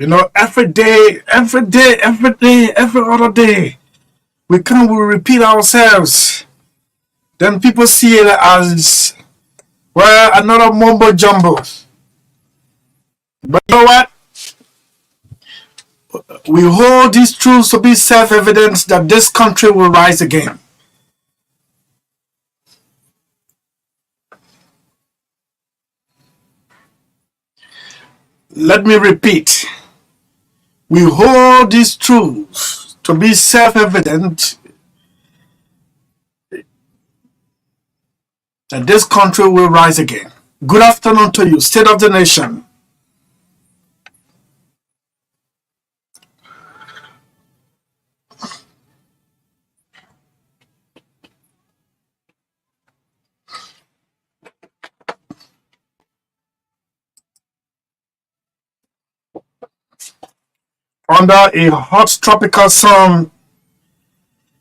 Every day, every other day, we repeat ourselves. Then people see it as, well, another mumbo jumbo. But you know what? We hold these truths to be self-evident that this country will rise again. Let me repeat. We hold these truths to be self-evident that this country will rise again. Good afternoon to you, State of the Nation. Under a hot tropical sun,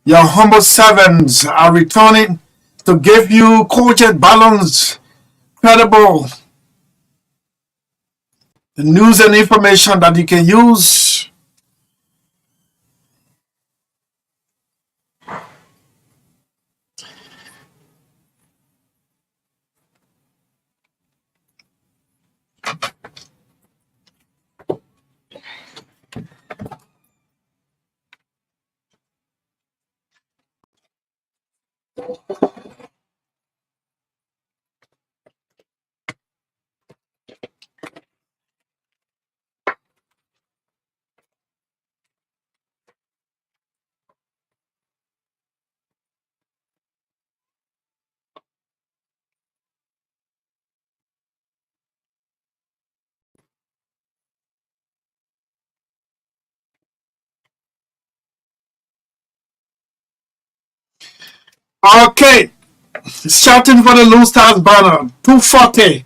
your humble servants are returning to give you cogent, balanced, credible news and information that you can use Okay, shouting for the Lone Stars banner, 240.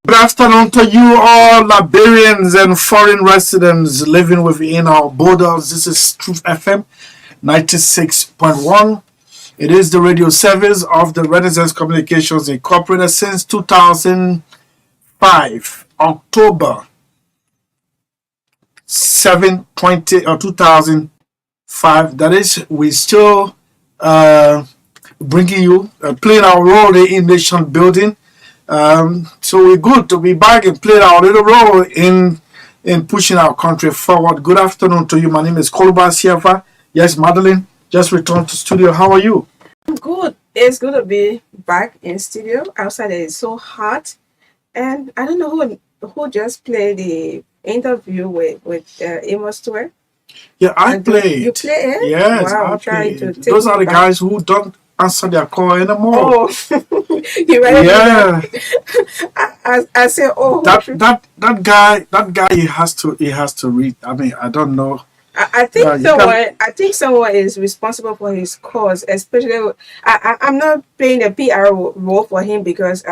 Good afternoon to you all Liberians and foreign residents living within our borders. This is Truth FM 96.1. It is the radio service of the Renaissance Communications Incorporated since 2005, October 7/20 or 2005. That is, we still bringing you, playing our role in nation building. So we're good to be back and play our little role in pushing our country forward. Good afternoon to you. My name is Koluba Siafa. Yes, Madeline, just returned to studio. How are you? I'm good. It's good to be back in studio. Outside it is so hot, and I don't know who just played the interview with Amos Stewart. Yeah, I played. You play it? Yes, wow, I trying played. to take Those are the back. guys who don't answer their call anymore. Oh, you ready? Yeah. I say, oh, That guy, he has to read. I mean, I don't know. I think someone is responsible for his cause, especially. I'm not playing a PR role for him because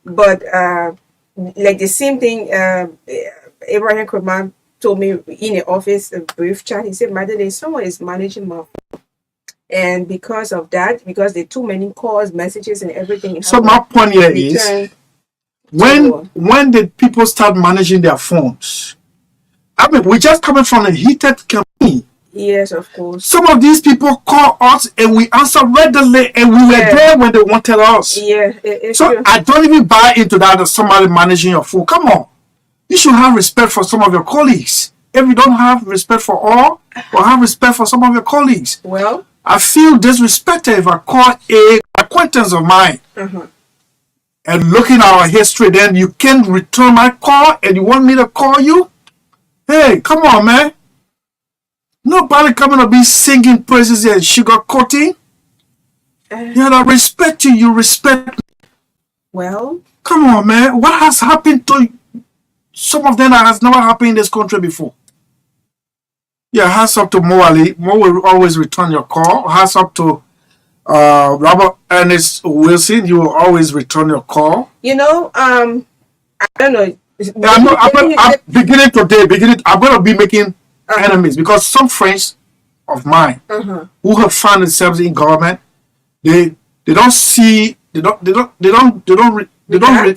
but like the same thing. Abraham Kurman told me in the office, a brief chat. He said, "Madam, someone is managing my phone, and because of that, because there are too many calls, messages, and everything." So my point here is, when did people start managing their phones? I mean, we're just coming from a heated campaign. Yes, of course. Some of these people call us and we answer readily, and we were there when they wanted us. Yeah, it's so true. I don't even buy into that somebody managing your phone. Come on. You should have respect for some of your colleagues. If you don't have respect for all, or have respect for some of your colleagues. Well, I feel disrespected if I call a acquaintance of mine. And looking at our history, then you can't return my call and you want me to call you? Hey, come on, man. Nobody coming to be singing praises and sugarcoating. Yeah, I respect you. You respect me. Well, come on, man. What has happened to you? Some of them that has never happened in this country before. Yeah, hats up to Mo Ali. Mo will always return your call. Hats up to Robert Ernest Wilson. You will always return your call. I don't know. I'm beginning today. I'm going to be making enemies because some friends of mine who have found themselves in government, they don't see, they don't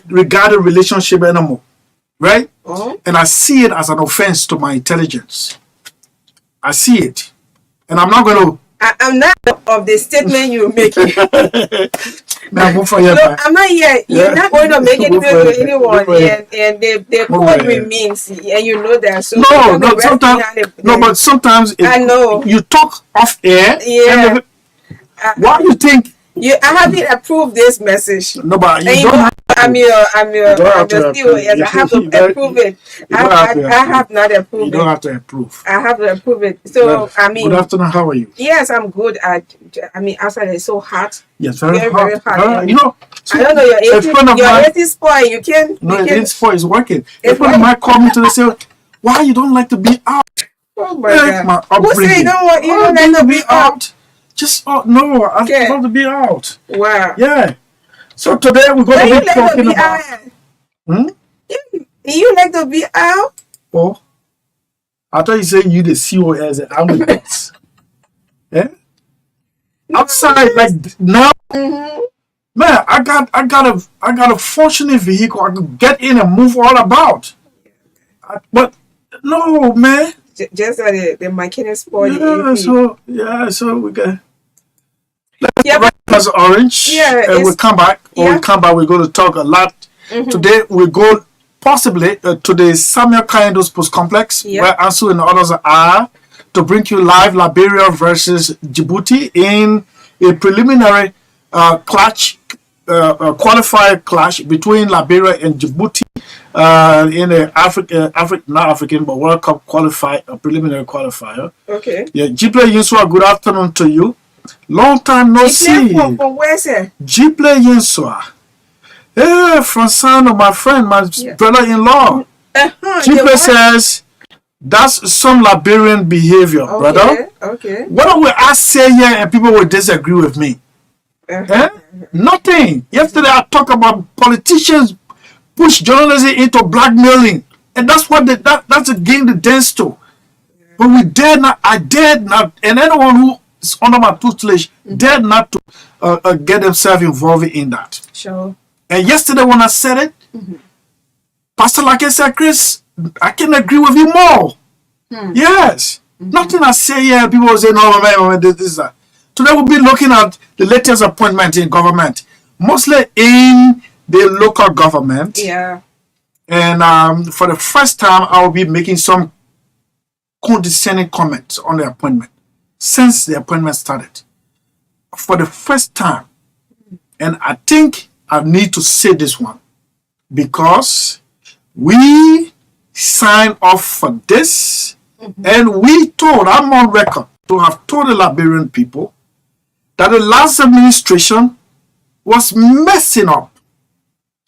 regard the relationship anymore. right? Uh-huh. And I see it as an offense to my intelligence. I see it. And I'm not going to... I'm not of the statement you're making. No, I'm not here. You're not going to make anything to anyone, and the code remains, and you know that. So but sometimes I know you talk off air. Yeah. Why do you think? I haven't approved this message. No, but you don't have I'm your COS. I have to approve it. I have not approved it. You don't have to approve. I have to approve it. So, good afternoon. How are you? Yes, I'm good. Outside it's so hot. Yes, very hot. Very hot. You know, I don't know, your AC spoil. You can. No, your AC spoil is working. A friend of mine called me today and said, why you don't like to be out? Oh my God. Who say you don't like to be out? Just no, I want to be out. Wow. Yeah. So today we're going to be talking about. You like to be out? Oh, I thought you said you the COS and I'm the boss. Yeah. Outside like now, man, I got a fortunate vehicle. I could get in and move all about. But no, man. Just the mechanic spoil. So we got. Yeah, As orange. Yeah, and we'll come back. When we come back, we're going to talk a lot. Today we go possibly to the Samuel Kayendo's Post Complex, where Ansu and others are, to bring you live Liberia versus Djibouti in a preliminary qualifier clash between Liberia and Djibouti in the not African but World Cup preliminary qualifier. Okay. Yeah, Jiple Yinsua, good afternoon to you. Long time no see. From where, sir? Jiple Yinsua. Yeah, from son of my friend, my brother-in-law. Jiple says that's some Liberian behavior, brother. Okay. What will I say here and people will disagree with me? Nothing. Yesterday I talked about politicians push journalism into blackmailing, and that's what that's a game to dance to. But I dared not, and anyone who is under my tutelage dared not to get themselves involved in that. Sure. And yesterday when I said it, Pastor like I said, Chris, I can agree with you more. Yes. Nothing I say here, people will say, no, man, this is that. Today we'll be looking at the latest appointment in government, mostly in the local government. Yeah. And for the first time, I will be making some condescending comments on the appointment since the appointment started. For the first time. And I think I need to say this one because we signed off for this and I'm on record to have told the Liberian people that the last administration was messing up.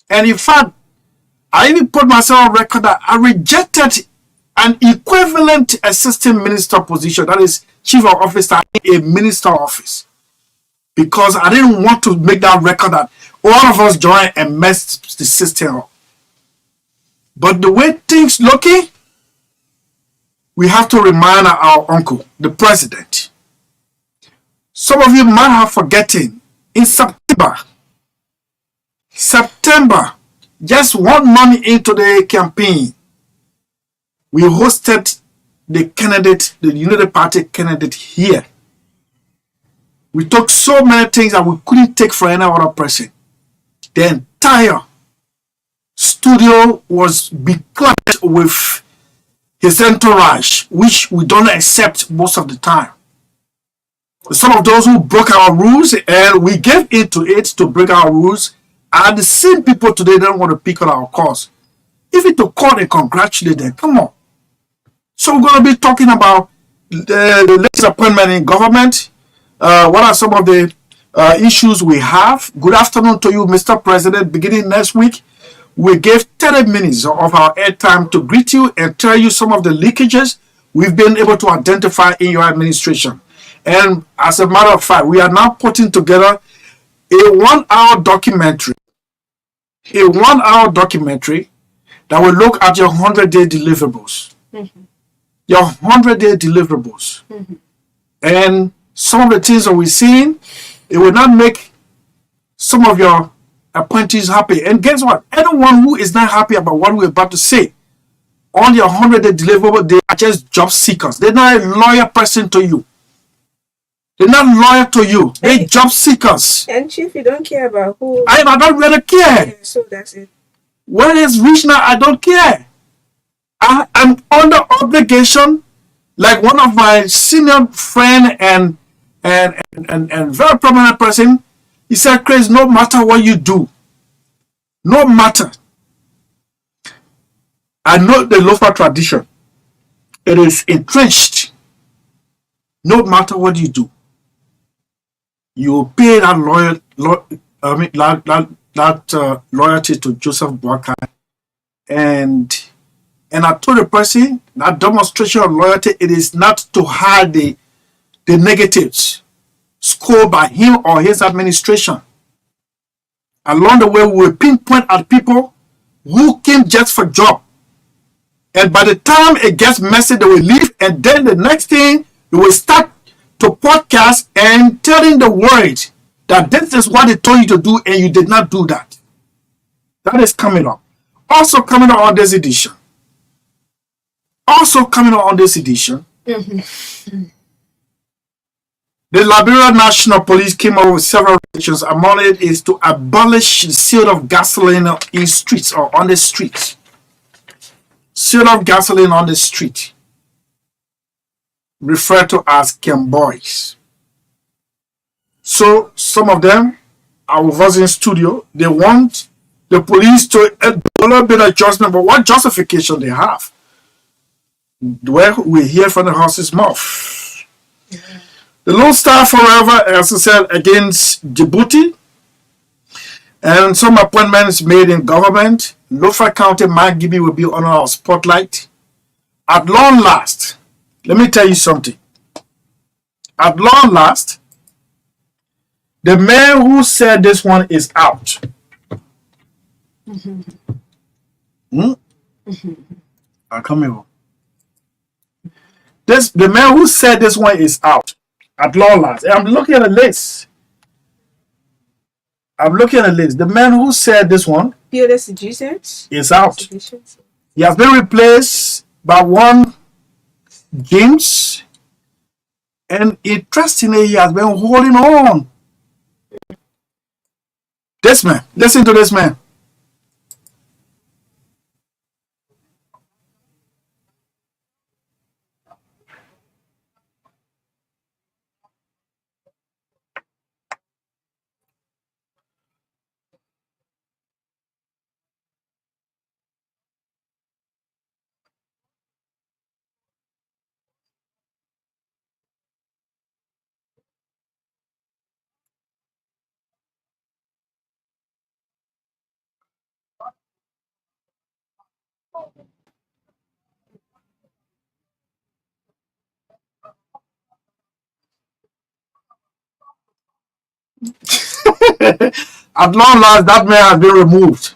And in fact, I even put myself on record that I rejected an equivalent assistant minister position, that is chief of officer in a minister office, because I didn't want to make that record that all of us joined and messed the system up. But the way things looking, we have to remind our uncle, the president. Some of you might have forgotten, in September, just 1 month into the campaign, we hosted the United Party candidate here. We took so many things that we couldn't take for any other person. The entire studio was becluttered with his entourage, which we don't accept most of the time. Some of those who broke our rules, and we gave into it to break our rules, are the same people today that don't want to pick on our cause. Even to call and congratulate them, come on. So we're going to be talking about the latest appointment in government. What are some of the issues we have? Good afternoon to you, Mr. President. Beginning next week, we gave 30 minutes of our airtime to greet you and tell you some of the leakages we've been able to identify in your administration. And as a matter of fact, we are now putting together a 1-hour documentary. A 1-hour documentary that will look at your 100-day deliverables. Your 100-day deliverables. And some of the things that we're seeing, it will not make some of your appointees happy. And guess what? Anyone who is not happy about what we're about to say on your 100-day deliverable, they are just job seekers. They're not a loyal person to you. They're not loyal to you. They're job seekers. And Chief, you don't care about who. I don't really care. Yeah, so that's it. When it's reached now, I don't care. I'm under obligation, like one of my senior friend and very prominent person. He said, Chris, no matter what you do, no matter. I know the local tradition. It is entrenched. No matter what you do, you pay that loyalty to Joseph Boakai. And I told the person that demonstration of loyalty, it is not to hide the negatives scored by him or his administration. Along the way, we will pinpoint at people who came just for job. And by the time it gets messy, they will leave. And then the next thing, they will start to podcast and telling the world that this is what they told you to do and you did not do that. That is coming up. Also coming up on this edition. The Liberia National Police came up with several regulations. Among it is to abolish the sale of gasoline in streets or on the streets. Sale of gasoline on the street, referred to as Kemboys. So some of them, I was in studio, they want the police to a little bit of adjustment, but what justification they have? Well, we hear from the horse's mouth. The Lone Star Forever, as I said, against Djibouti, and some appointments made in government. Lofa County, Mark Gibby will be on our spotlight. At long last, let me tell you something. At long last, the man who said this one is out. I'll come here. The man who said this one is out. At long last. I'm looking at the list. The man who said this one is out. He has been replaced by one James. And interestingly, he has been holding on. This man. Listen to this man. At long last, that man has been removed.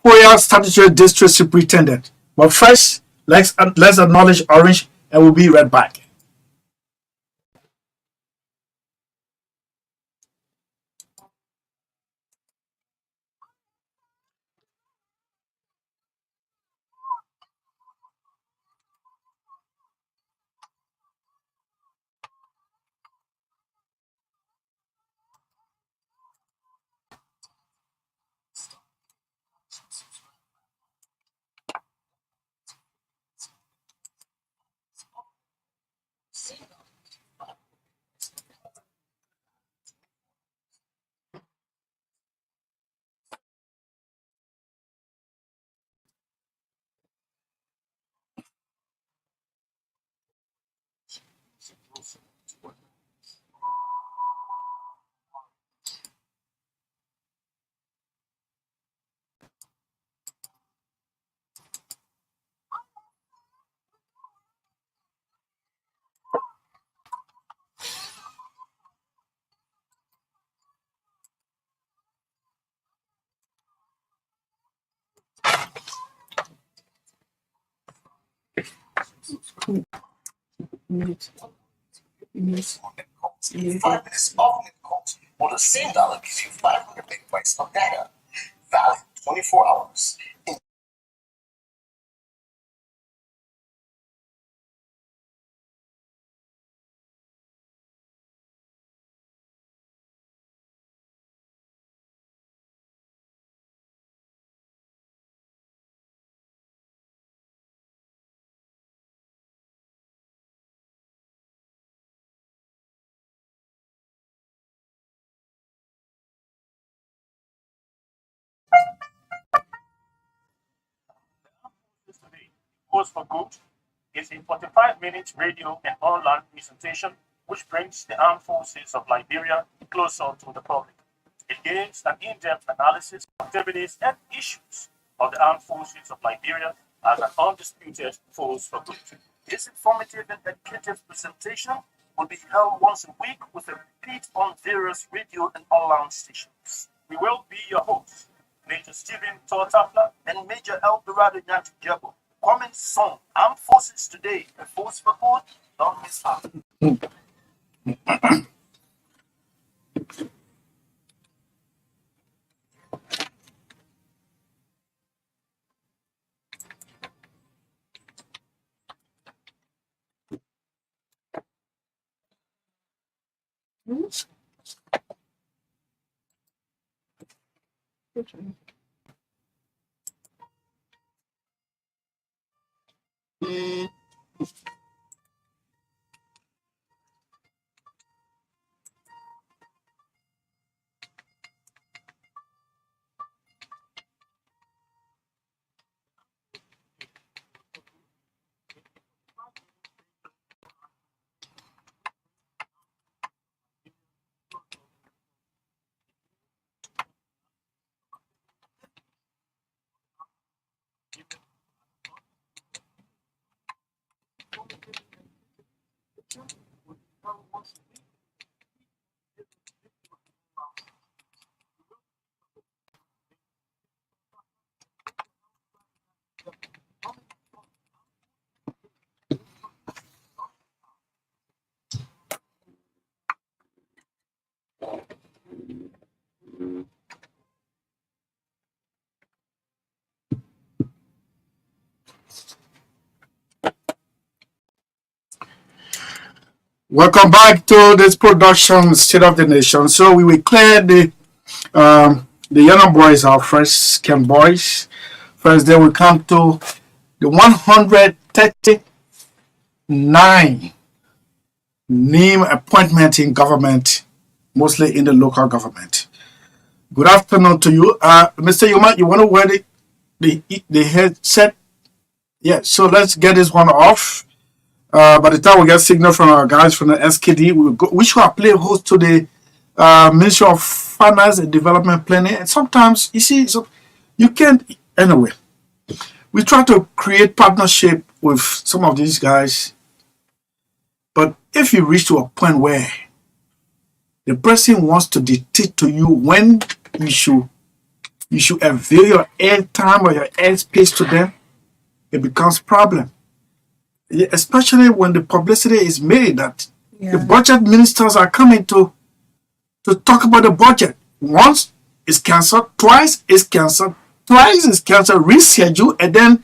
Foya Statutory District Superintendent. But first, let's acknowledge Orange and we'll be right back. $5 minutes off net calls, or the same dollar gives you 500 megabytes of data. 24 hours. Today, Force for Good is a 45-minute radio and online presentation which brings the armed forces of Liberia closer to the public. It gives an in-depth analysis of activities and issues of the armed forces of Liberia as an undisputed force for good. This informative and educative presentation will be held once a week with a repeat on various radio and online stations. We will be your hosts, Major Stephen Tortafla and Major El Dorado Nyanti Jabo. Coming soon, Armed Forces Today, a force for good, don't miss out. Welcome back to this production, State of the Nation. So we will clear the Yana boys out first, Ken boys. First, then we come to the 139 name appointment in government, mostly in the local government. Good afternoon to you, Mr. Yuma. You want to wear the headset? Yeah. So let's get this one off. By the time we get signal from our guys from the SKD, we should play host to the Ministry of Finance and Development Planning. And sometimes, you see, so you can't, anyway. We try to create partnership with some of these guys. But if you reach to a point where the person wants to dictate to you when you should avail your airtime or your airspace to them, it becomes a problem. Especially when the publicity is made that the budget ministers are coming to talk about the budget. Once it's cancelled, twice it's cancelled, thrice it's cancelled, rescheduled, and then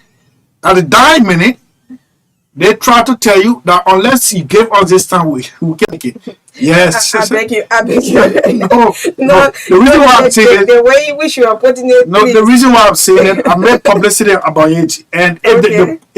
at the dying minute, they try to tell you that unless you give us this time, we can't make it. Yes. I beg you. No. The reason why I'm saying it, the way in which you are putting it. No, please. the reason why I'm saying it, I made publicity about it, and if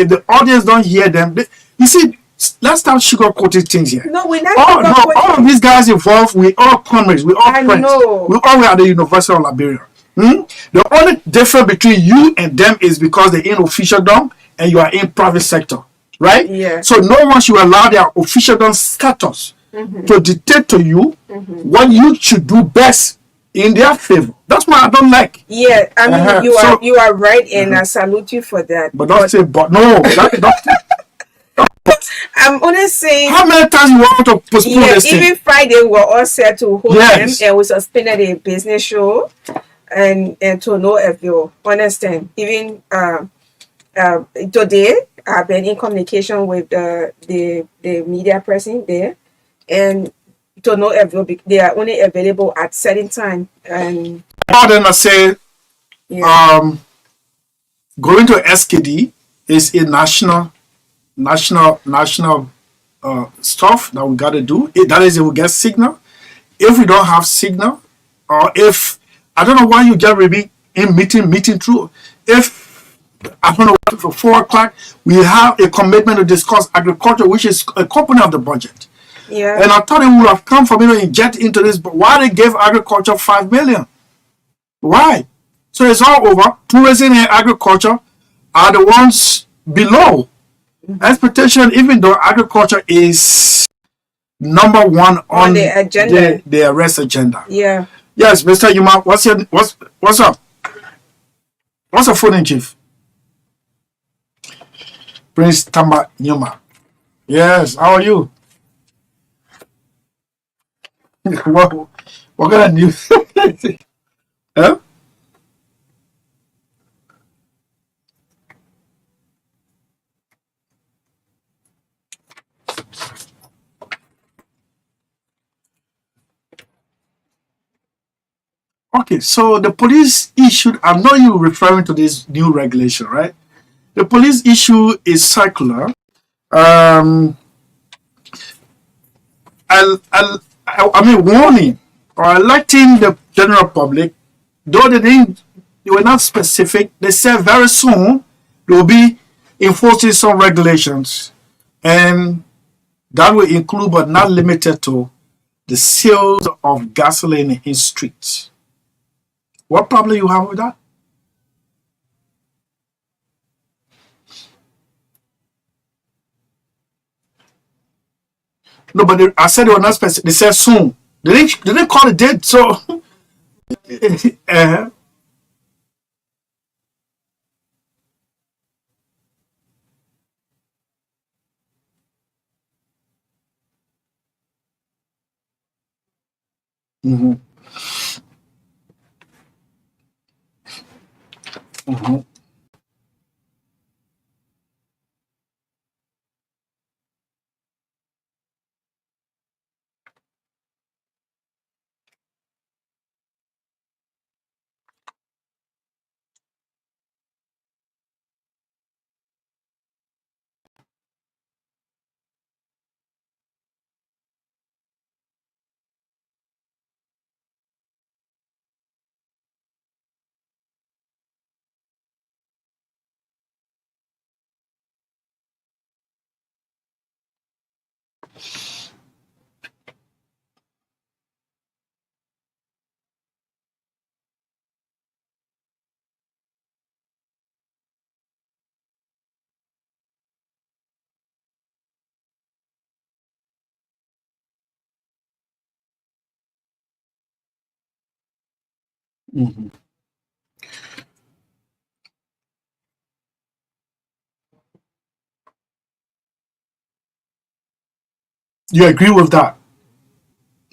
the audience don't hear them, you see, let's stop sugarcoating things here. No, we're not. All of these guys involved, we all comrades, we all friends. Know. We all were at the University of Liberia. The only difference between you and them is because they're in officialdom and you are in private sector, right? Yeah. So no one should allow their officialdom status to dictate to you what you should do best in their favor. That's what I don't like. Yeah, I mean you are right, and I salute you for that. But don't say but. No, I'm only saying. How many times you want to postpone this thing? Even Friday we were all set to hold them, and we suspended a business show, and to no avail. Understand? Even today I've been in communication with the media person there, and to no avail. They are only available at certain time. And all them I say, Yeah. Going to SKD is a national stuff that we got to do. That is, if we get signal. If we don't have signal, or if I don't know why you get maybe in meeting through. If I don't know for 4 o'clock, we have a commitment to discuss agriculture, which is a component of the budget. Yeah. And I thought it would have come from inject into this, but why they gave agriculture 5 million? Why? So it's all over. Tourism and agriculture are the ones below. Expectation, even though agriculture is number one On on the agenda. the arrest agenda. Yeah. Yes, Mr. Yuma, what's up? What's your full name, Chief? Prince Tamba Yuma. Yes, how are you? what kind of news? Huh? Okay, so the police issued, I know you're referring to this new regulation, right? The police issue is circular. Um, I mean, warning or alerting the general public, though they were not specific. They said very soon they will be enforcing some regulations, and that will include, but not limited to, the sales of gasoline in streets. What problem you have with that? No, but I said they were not specific. They said soon. They didn't call it date. So, uh, mhm, mhm. Mhm. You agree with that?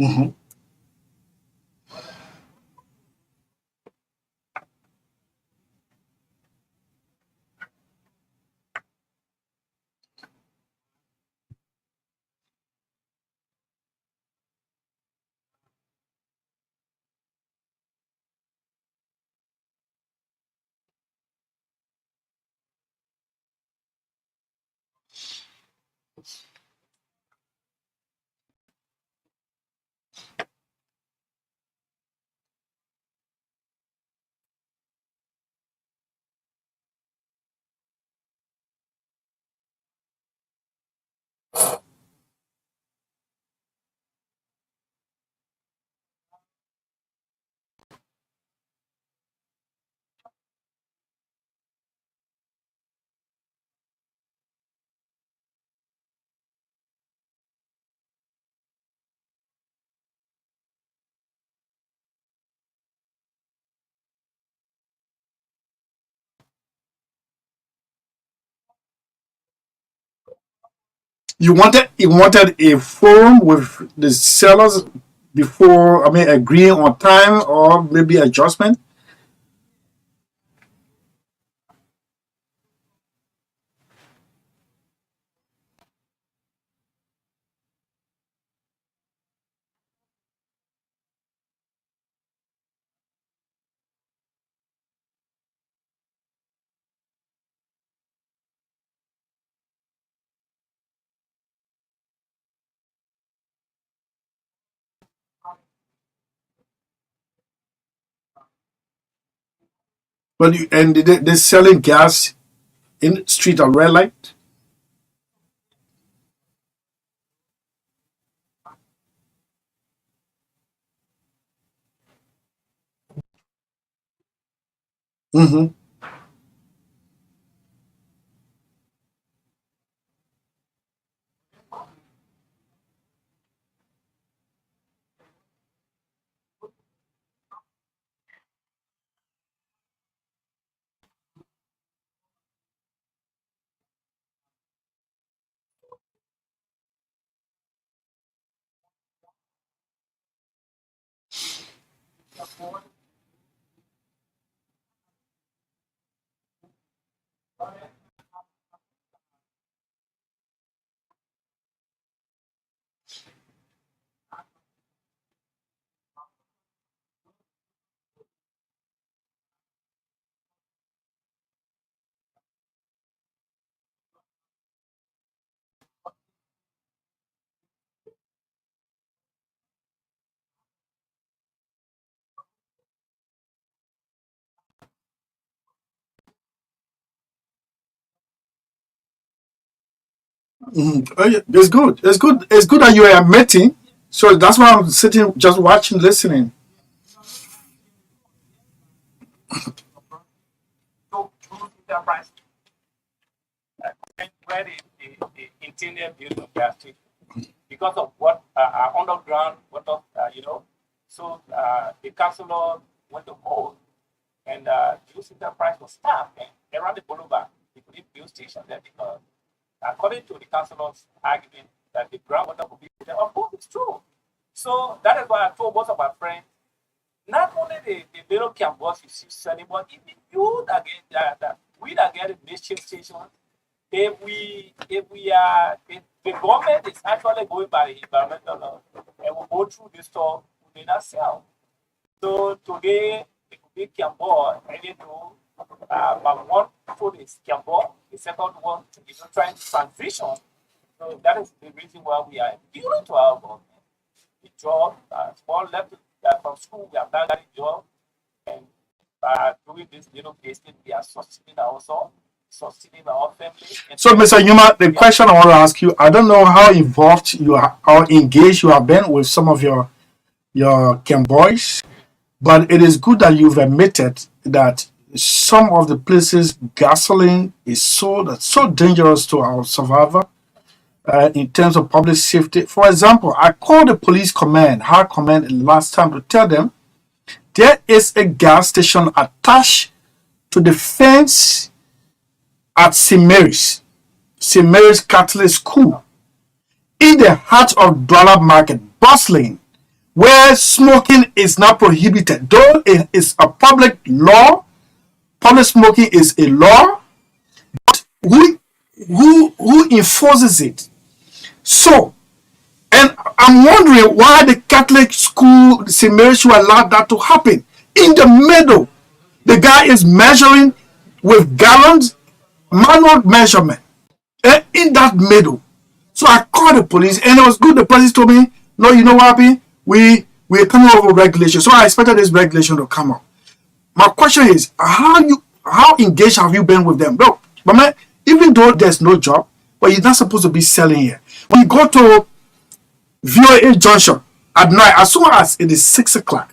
Mhm. You wanted a forum with the sellers before, I mean, agreeing on time or maybe adjustment. But and they're selling gas in the street at red light. Mm-hmm. Mm-hmm. Oh, yeah, it's good. It's good. It's good that you are admitting. So that's why I'm sitting, just watching, listening. So, through enterprise, where the interior built of gas station because of what underground, so the councilor went to hold and Juice Enterprise was staffed and around the boulevard. They couldn't build station there because, according to the councilor's argument, that the groundwater would be there. Of course, it's true. So that is why I told most of my friends, not only the little campus you see selling, but even you that get we that get a mischief station, if we are if the government is actually going by the environmental law and we go through this stuff, we may not sell. So today, the big Kiambo, I though my one foot is Kiambo, the second one is trying to transition. So that is the reason why we are appealing to our government. The job, small left from school, we have done that job, and doing this little business, we are sustaining ourselves, sustaining our family. And So, Mr. Yuma, the yeah, question I want to ask you, I don't know how involved you are, how engaged you have been with some of your Ken boys, but it is good that you've admitted that some of the places gasoline is so dangerous to our survivor in terms of public safety. For example, I called the police command, high command, last time to tell them there is a gas station attached to the fence at St. Mary's Catholic School, in the heart of Dollar Market, bustling, where smoking is not prohibited. Though it is a public law, public smoking is a law. Who who enforces it? So, and I'm wondering why the Catholic school, St. Mary's, should allow that to happen in the middle. The guy is measuring with gallons, manual measurement, in that middle. So I called the police, and it was good. The police told me, "No, you know what happened? We're coming over regulation." So I expected this regulation to come up. My question is, how engaged have you been with them? No, but man, even though there's no job, but you're not supposed to be selling here. When you go to VOA Junction at night, as soon as it is 6 o'clock,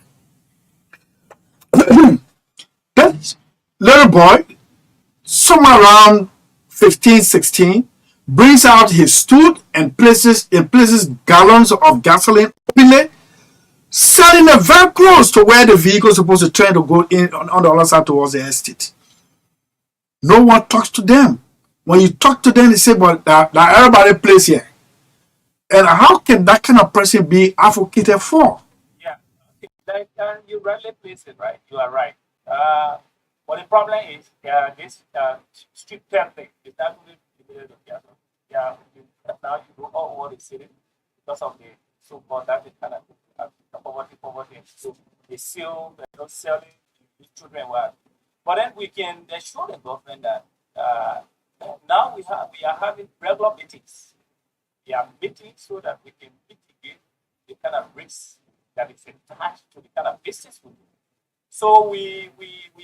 that little boy, somewhere around 15, 16, brings out his stool and places gallons of gasoline openly, selling it very close to where the vehicle is supposed to turn to go in on the other side towards the estate. No one talks to them. When you talk to them, they say, "But that everybody plays here." And how can that kind of person be advocated for? yeah. Okay. Like you rightly placed it, right? You are right. Uh, but the problem is this street tempting is not really limited to Guyana. Yeah, now you go all over the city because of the so-called that is kind of poverty. So they still they're not selling the children well. But then we can assure the government that now we are having regular meetings. We are meeting so that we can mitigate the kind of risks that is attached to the kind of business we do. So we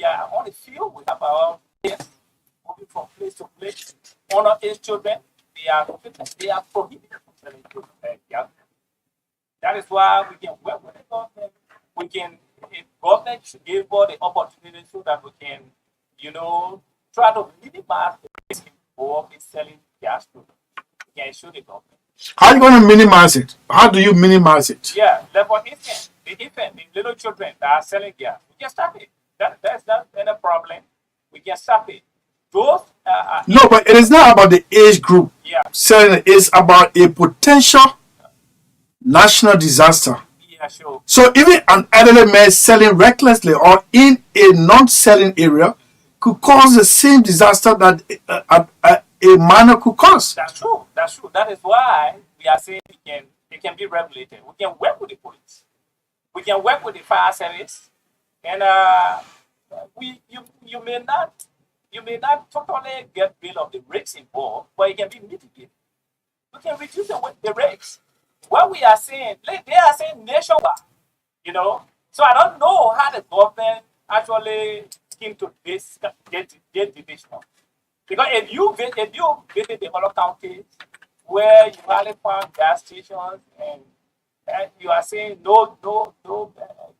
are on the field. We have our players moving from place to place. Underage children, they are prohibited from selling children. That is why we can work with the government. We can, if government should give us the opportunity so that we can, try to minimize the risk involved in selling gas to them. We can show the government. How are you going to minimize it? How do you minimize it? Yeah, like for infant, the little children that are selling gas, we can stop it. That's not any problem. We can stop it. Those No, but it is not about the age group. yeah, Selling it is about a potential national disaster. yeah, sure. So even an elderly man selling recklessly or in a non-selling area could cause the same disaster that a minor could cause. That's true. That's true. That is why we are saying it can be regulated. We can work with the police. We can work with the fire service, and you may not totally get rid of the risks involved, but it can be mitigated. We can reduce the risks. What we are saying, like they are saying nationwide. So I don't know how the government actually came to this get division. Because if you visit the other counties where you hardly found gas stations and you are saying no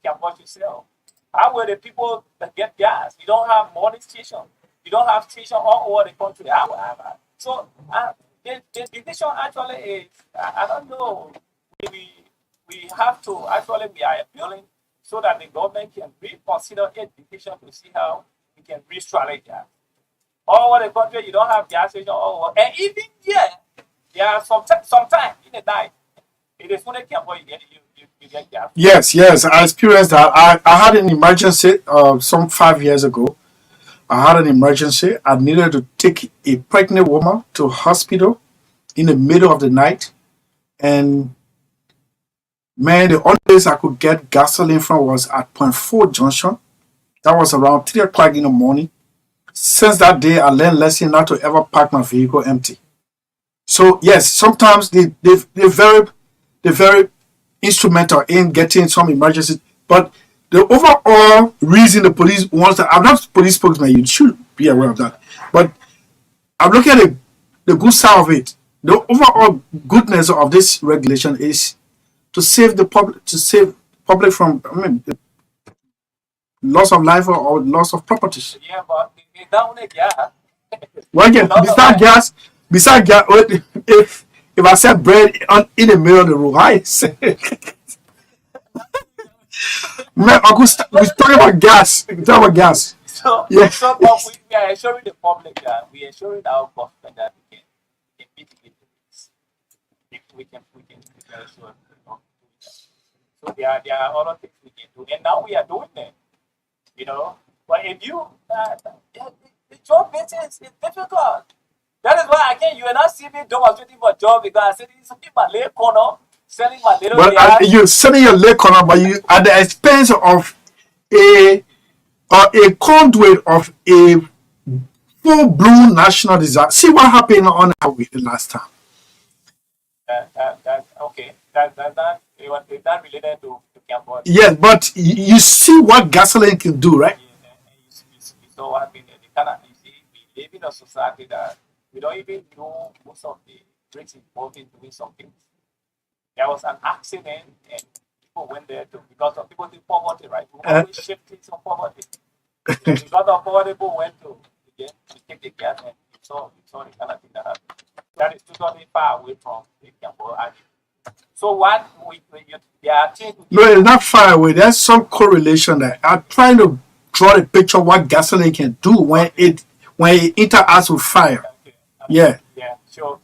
can watch yourself. How will the people that get gas? You don't have morning station. You don't have station all over the country. So the division actually is I don't know. We have to actually we are appealing so that the government can reconsider a decision to see how we can restructure gas. All over the country, you don't have gas station all over. And even here, there are sometimes in the night, it is when they can't you get gas. Yes, I experienced that. I had an emergency some 5 years ago. I had an emergency. I needed to take a pregnant woman to hospital in the middle of the night. And man, the only place I could get gasoline from was at Point 4 Junction. That was around 3 o'clock in the morning. Since that day, I learned lesson not to ever park my vehicle empty. So yes, sometimes they're very instrumental in getting some emergencies. But the overall reason the police wants to, I'm not a police spokesman, you should be aware of that. But I'm looking at the good side of it. The overall goodness of this regulation is to save the public from the loss of life or loss of properties. Yeah, but it's not only gas. Well, again, besides gas, if I set bread in the middle of the road, I say, man, we're talking about gas. We're talking about gas. So, Yeah. so but we are assuring the public that we are assuring our government that we can mitigate this. If we can assure them. So there are other things we can do, and now we are doing them. But if you the job business is difficult. That is why again you are not seeing me demonstrating for job because I said this is my little corner selling my little But gas. you're selling your leg corner, but you at the expense of a conduit of a full-blown national disaster. See what happened on Hawaii the last time. That okay. That's not related to Cambodia. Yes, but you see what gasoline can do, right? You saw what happened in the Canada. You see, we live in a society that we don't even know most of the risks involved in doing something. There was an accident and people went there because of people in poverty, right? We always shifting some poverty. Because of poverty, people went to take the gas and you saw the kind of thing that happened. That is totally far away from the Cambodia. So what there are things No, it's not far away. There's some correlation there. I'm trying to draw a picture of what gasoline can do when it interacts with fire. okay. Yeah. Yeah, sure.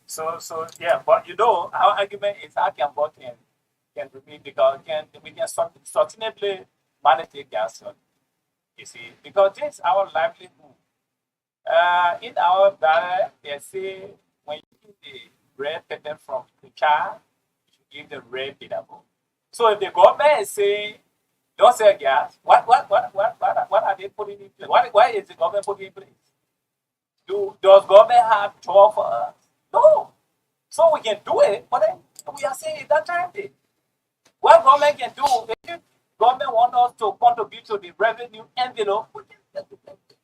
So yeah, but our argument is how Cambodia can be because we can sustainably manage the gas. You see, because this is our livelihood. In our diet, they say when you eat the red pepper from the child, you should give the red vegetable. So if the government is saying don't sell gas, what are they putting in place? Why is the government putting in place? Does government have job for us? No. So we can do it, but then we are saying it's not time. What government can do, government want us to contribute to the revenue envelope, we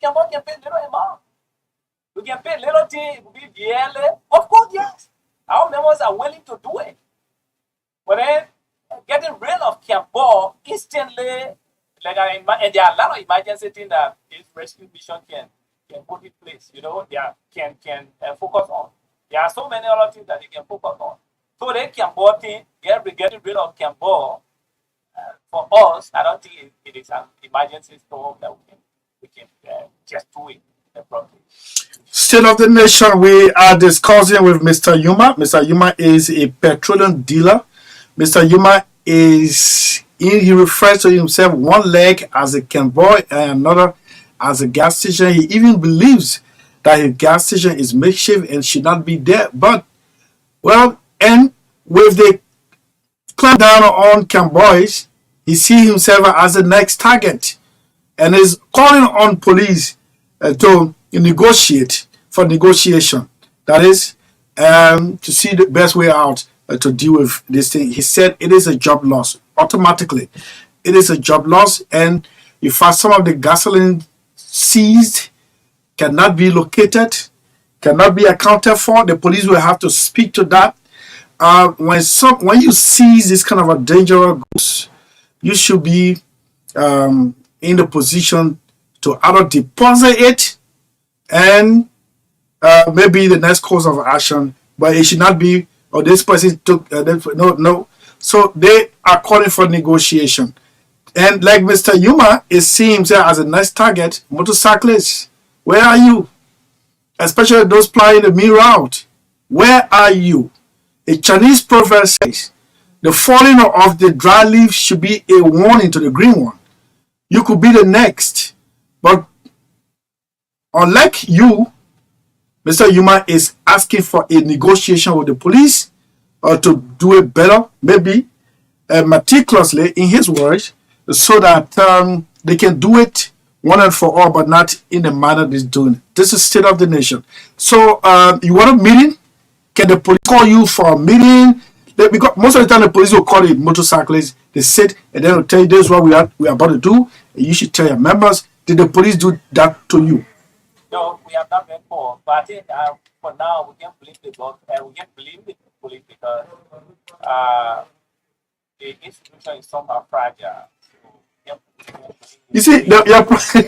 can pay little amount. We can pay little thing, it will be yearly. Of course, yes. Our members are willing to do it. But then getting rid of Kiamball instantly, like and there are a lot of emergency things that this rescue mission can put in place. You know, they can focus on. There are so many other things that they can focus on. So the Kiamball thing, getting rid of Kiamball, for us, I don't think it is an emergency storm that we can just do it properly. State of the Nation, we are discussing with Mr. Yuma. Mr. Yuma is a petroleum dealer. Mr. Yuma he refers to himself one leg as a convoy and another as a gas station. He even believes that his gas station is makeshift and should not be there. But, well, and with the clamp down on convoys, he sees himself as the next target and is calling on police to negotiate for negotiation. That is, to see the best way out to deal with this thing. He said it is a job loss. Automatically, it is a job loss, and in fact, some of the gasoline seized cannot be located, cannot be accounted for. The police will have to speak to that. When you seize this kind of a dangerous goods, you should be in the position to either deposit it and maybe the next course of action, but it should not be, or this person took, no. So they are calling for negotiation. And like Mr. Yuma is seeing himself as a next target, motorcyclists, where are you? Especially those plying the main route. Where are you? A Chinese proverb says, the falling of the dry leaf should be a warning to the green one. You could be the next. But unlike you, Mr. Yuma is asking for a negotiation with the police or to do it better, maybe meticulously in his words, so that they can do it one and for all, but not in the manner they're doing. This is State of the Nation. So you want a meeting? Can the police call you for a meeting? Because most of the time the police will call the motorcyclists. They sit and then will tell you this is what we are about to do. And you should tell your members. Did the police do that to you? No, we have not been for. But I think for now we can't believe the we can't believe the police because the institution is somehow fragile. So, you see,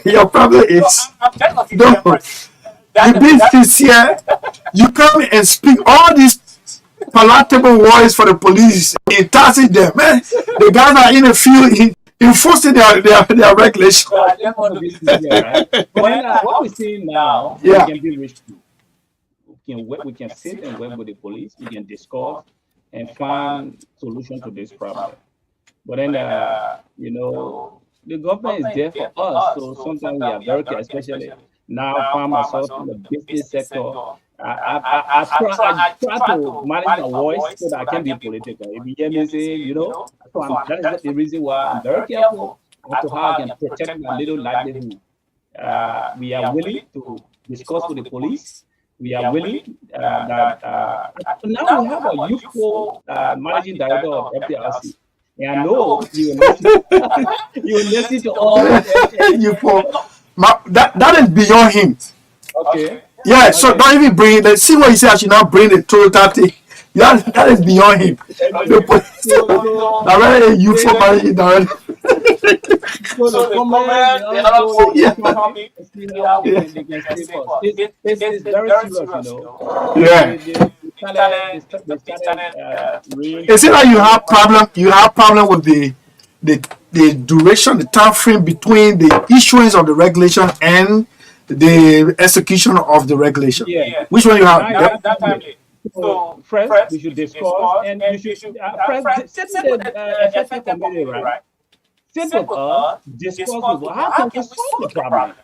your problem is you be sincere. You come and speak all these palatable words for the police, enticing them. Man, the guys are in the field enforcing their regulations. What we see now, we can be reached. We can sit and work with the police. We can discuss and find solution to this problem. But then, the government is there for us. So sometimes we are very careful, especially now farmers in the business sector. I try to manage my voice so that I can be political. If you hear me say, that is the reason why I'm very careful as to how I can protect my little livelihood. We are willing to discuss with the police. We are willing now we have a youthful managing director of FDRC. And I know you will listen to all that is beyond him. Okay. Yeah, so don't even bring it. See what he said. I should now bring the Toyota thing. That is beyond him. The police, very youthful managing director. So the it's very serious, Yeah. Is it like you have problem? You have problem with the duration, the time frame between the issuance of the regulation and the execution of the regulation. Yeah. Which one you have? That time. So first, we should discuss, and you should first sit with the effective committee, right? Sit with us, discuss with how can we solve the problem.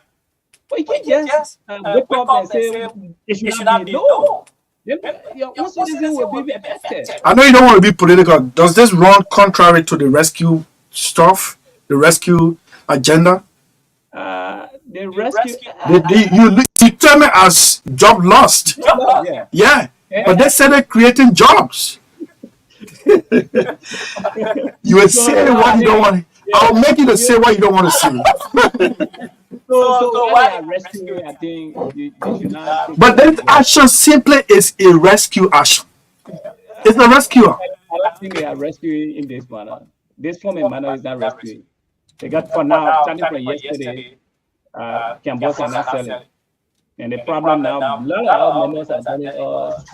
But you can't just wake up and say it should not be no. Your citizen will be affected. I know you don't want to be political. Does this run contrary to the rescue stuff, the rescue agenda? The rescue. You tell me as job lost. Yeah. But they said they're creating jobs. You will say what you don't want. I'll make you to say what you don't want to say. So why they are rescuing? I think they should not. But this action simply is a rescue action. It's a rescuer. I think they are rescuing in this manner. This form of manner is not rescuing. They got for now, starting from yesterday, Campbell are not selling. And the problem now, a lot of members are telling us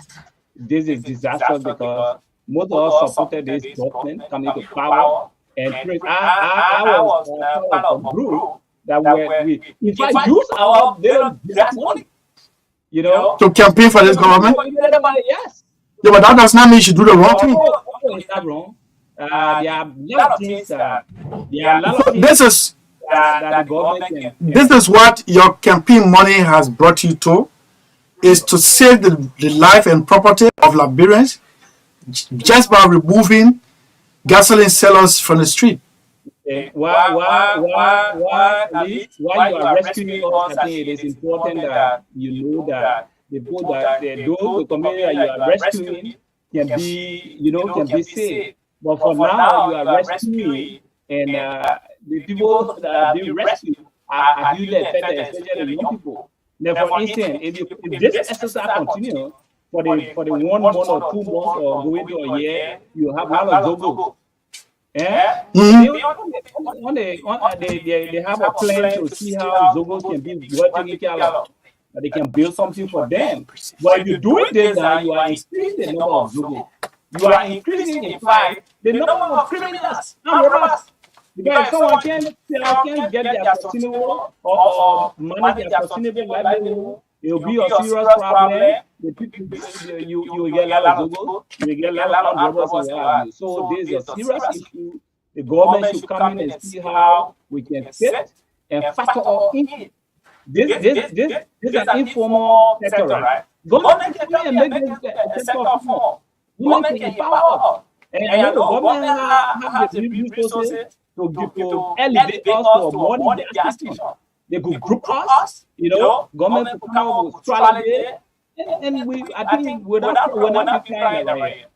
this is disastrous because most of us supported this government coming to power. And I was part of a group that we in fact use our little gas money, you know, to campaign for this government. Yes. Yeah, but that does not mean you should do the wrong thing. It's not wrong. There are a lot of things. This is that the government can. This is what your campaign money has brought you to, is to save the life and property of Liberians just by removing gasoline sellers from the street. Why you are rescuing us? I think it is important that you know that the people that those the community that you are rescuing can be, you know, can be saved. But for now, you are rescuing, and the people that are being rescued are hugely affected, especially young people. Now, for instance, if this exercise continues for the 1 month or 2 months or going to a year, you have a lot of Zogo. Yeah, they have a plan to see how Zogo can be well taken care of. They can build something for them. But if you're doing this, now you are increasing the number of Zogo. You are increasing, in fact, the number of criminals and robbers. Because if someone can get their sustainable or manage their sustainable livelihood, it will be a serious problem. The people, you will get a lot of Zogo, you will get a lot of robbers and what have you. So this is a serious issue. The government should come in and see how we can fit and factor all in. This is an informal sector, right? Government can come and make this sector formal. Women can empower us. And the government have the resources to elevate us to a modern gas station. They could group us, you know, government could come up with strategy, and I think we're not declining right here.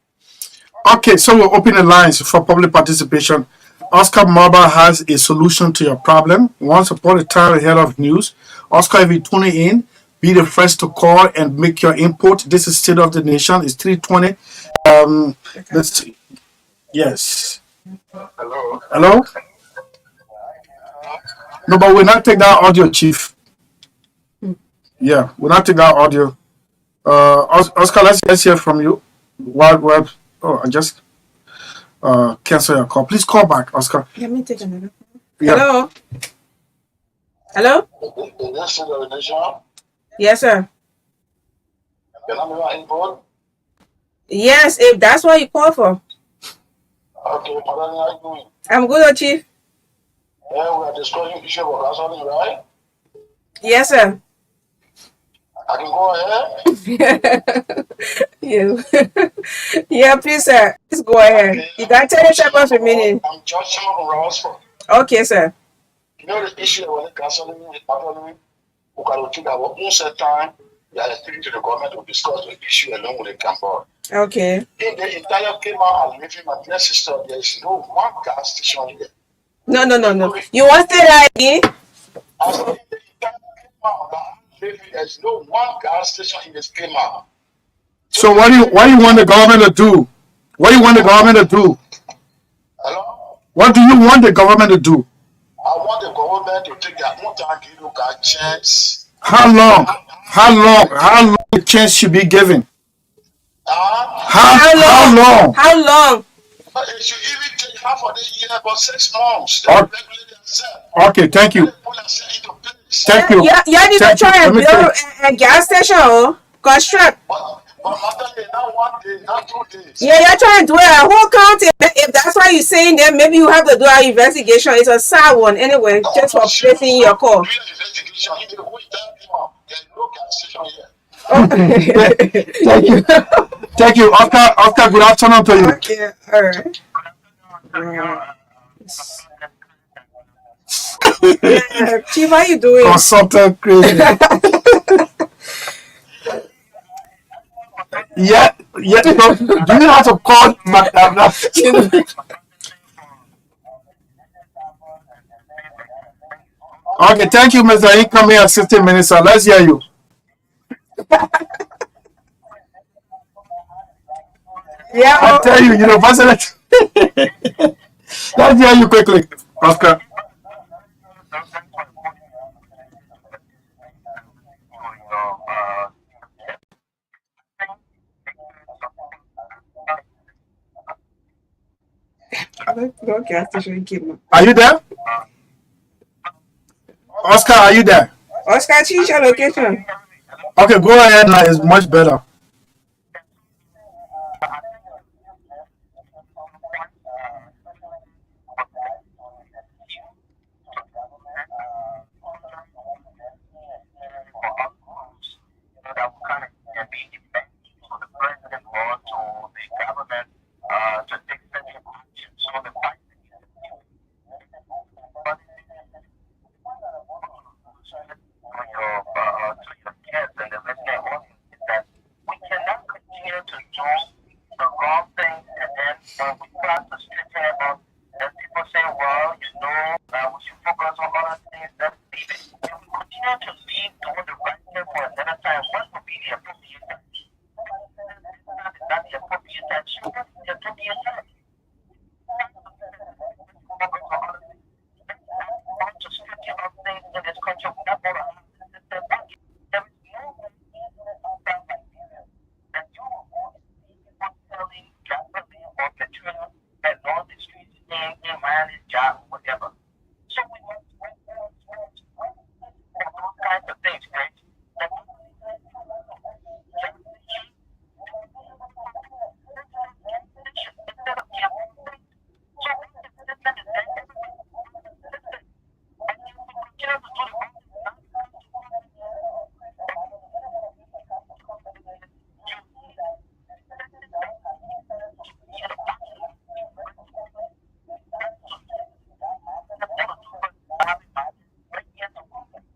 Okay, so we'll open the lines for public participation. Oscar Marba has a solution to your problem. Once upon a time, head of news. Oscar, if you're tuning in, be the first to call and make your input. This is State of the Nation. It's 3:20. Let's see. Yes. Hello. Hello? No, but we'll not take that audio, Chief. Yeah, we'll not take that audio. Oscar, let's hear from you. I just cancel your call. Please call back, Oscar. Let me take another. Yeah. Hello? Hello? Yes, State of the Nation. Yes, sir. Can I make my input? Yes, if that's what you call for. Okay, Madam, how are you doing? I'm good, Chief. Yeah, we are discussing issue about gasoline, right? Yes, sir. I can go ahead. Yeah, please, sir. Please go ahead. Okay, You can tell yourself for a minute. I'm George Sherman from Rossford. Okay, sir. You know the issue with gasoline, actually, we can think about most of the time, we are speaking to the government to discuss the issue along with the campaign. Okay. In the entire Kema and living my dear sister, there is no one gas station here. No. You want to say that again? I said, in the entire Kema and living, there is no one gas station in this Kema. So what do you want the government to do? What do you want the government to do? Hello? What do you want the government to do? I want the government to take their own time to look at chance. How long the chance should be given? How long? How long? It should even take half of the year, about 6 months. Okay, thank you. Thank you. You need to try and build a gas station or construct. But not 1 day, not 2 days. Yeah, you're trying to do a whole county. If that's why you're saying that, maybe you have to do an investigation. It's a sad one anyway, just for placing your call. Do an investigation. If the whole time, there's no gas station here. Thank you. Thank you, Oscar. Good afternoon to you. Okay, all right. Yeah, Chief, how you doing? Consultant crazy. Yeah. So, do you have to call? Okay, thank you, Mr. Incoming Assistant Minister. Let's hear you. Yeah. I tell you, let's hear you quickly, Oscar. Okay, station keep. Are you there? Oscar, are you there? Oscar, change your location. Okay, go ahead now. It's much better.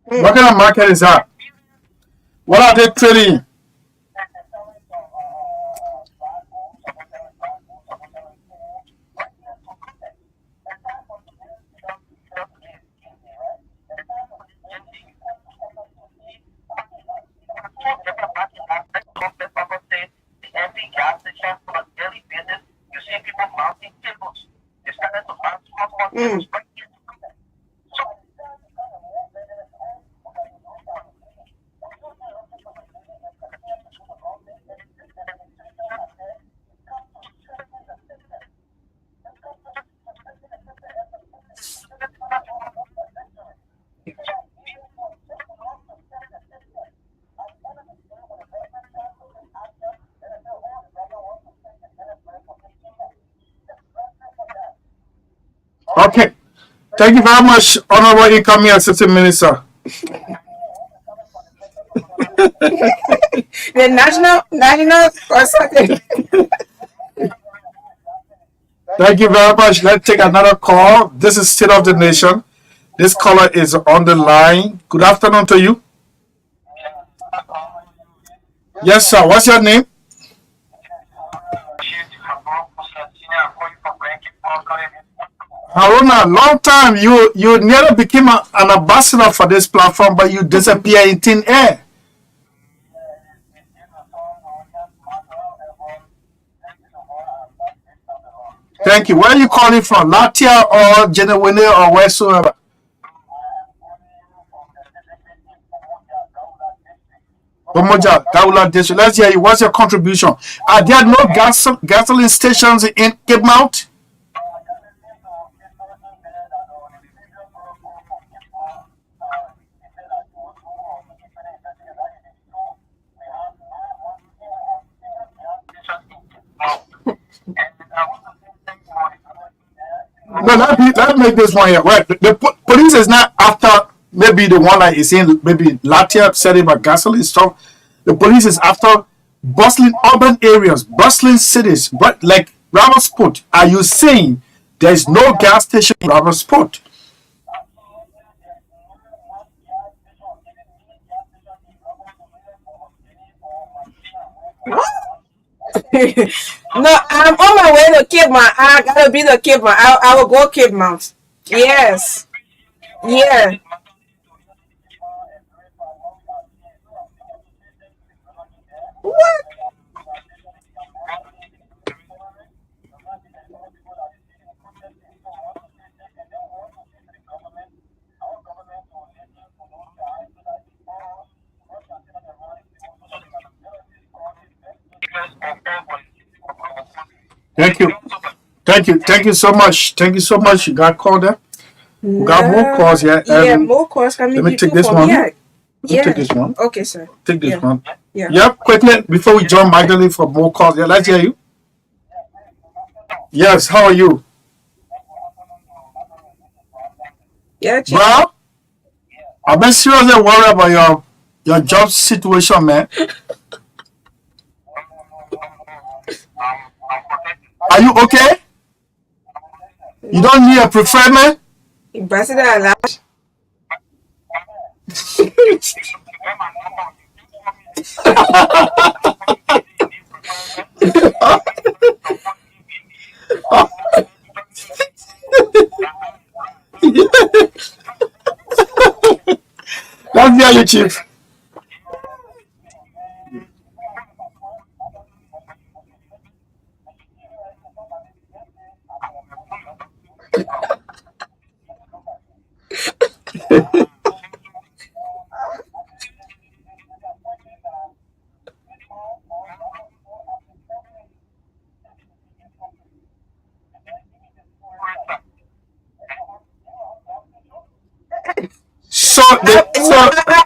What kind of market is that? What are they trading? Mm. Okay. Thank you very much, Honorable Incoming Assistant Minister. The national consultant. Thank you very much. Let's take another call. This is State of the Nation. This caller is on the line. Good afternoon to you. Yes, sir. What's your name? Haruna, long time. You nearly became an ambassador for this platform, but you disappear in thin air. Thank you. Where are you calling from? Latia or Genuine or wheresoever? Omoja, Daula District. Let's hear you. What's your contribution? Are there no gasoline stations in Cape Mount? No, let me make this one here. Well, the police is not after maybe the one that is in maybe Latia setting about gasoline stuff. The police is after bustling urban areas, bustling cities, but like Ramosport. Are you saying there is no gas station in Ramosport? No, I'm on my way to Cape Mount. I gotta be the Cape Mount. I will go Cape Mount. Yes. Yeah. Thank you. Thank you so much. Thank you so much. You got called there? We got more calls here. More calls coming. Let me take people this from one. here. Let me take this one. Okay, sir. Take this one. Yeah. Yep, quickly, before we join Magdalene for more calls. Yeah, let's hear you. Yes, how are you? Yeah, Chief. Bro, I've been seriously worried about your job situation, man. Are you okay? You don't need a preferment? Ambassador Alash. Let's hear you, Chief.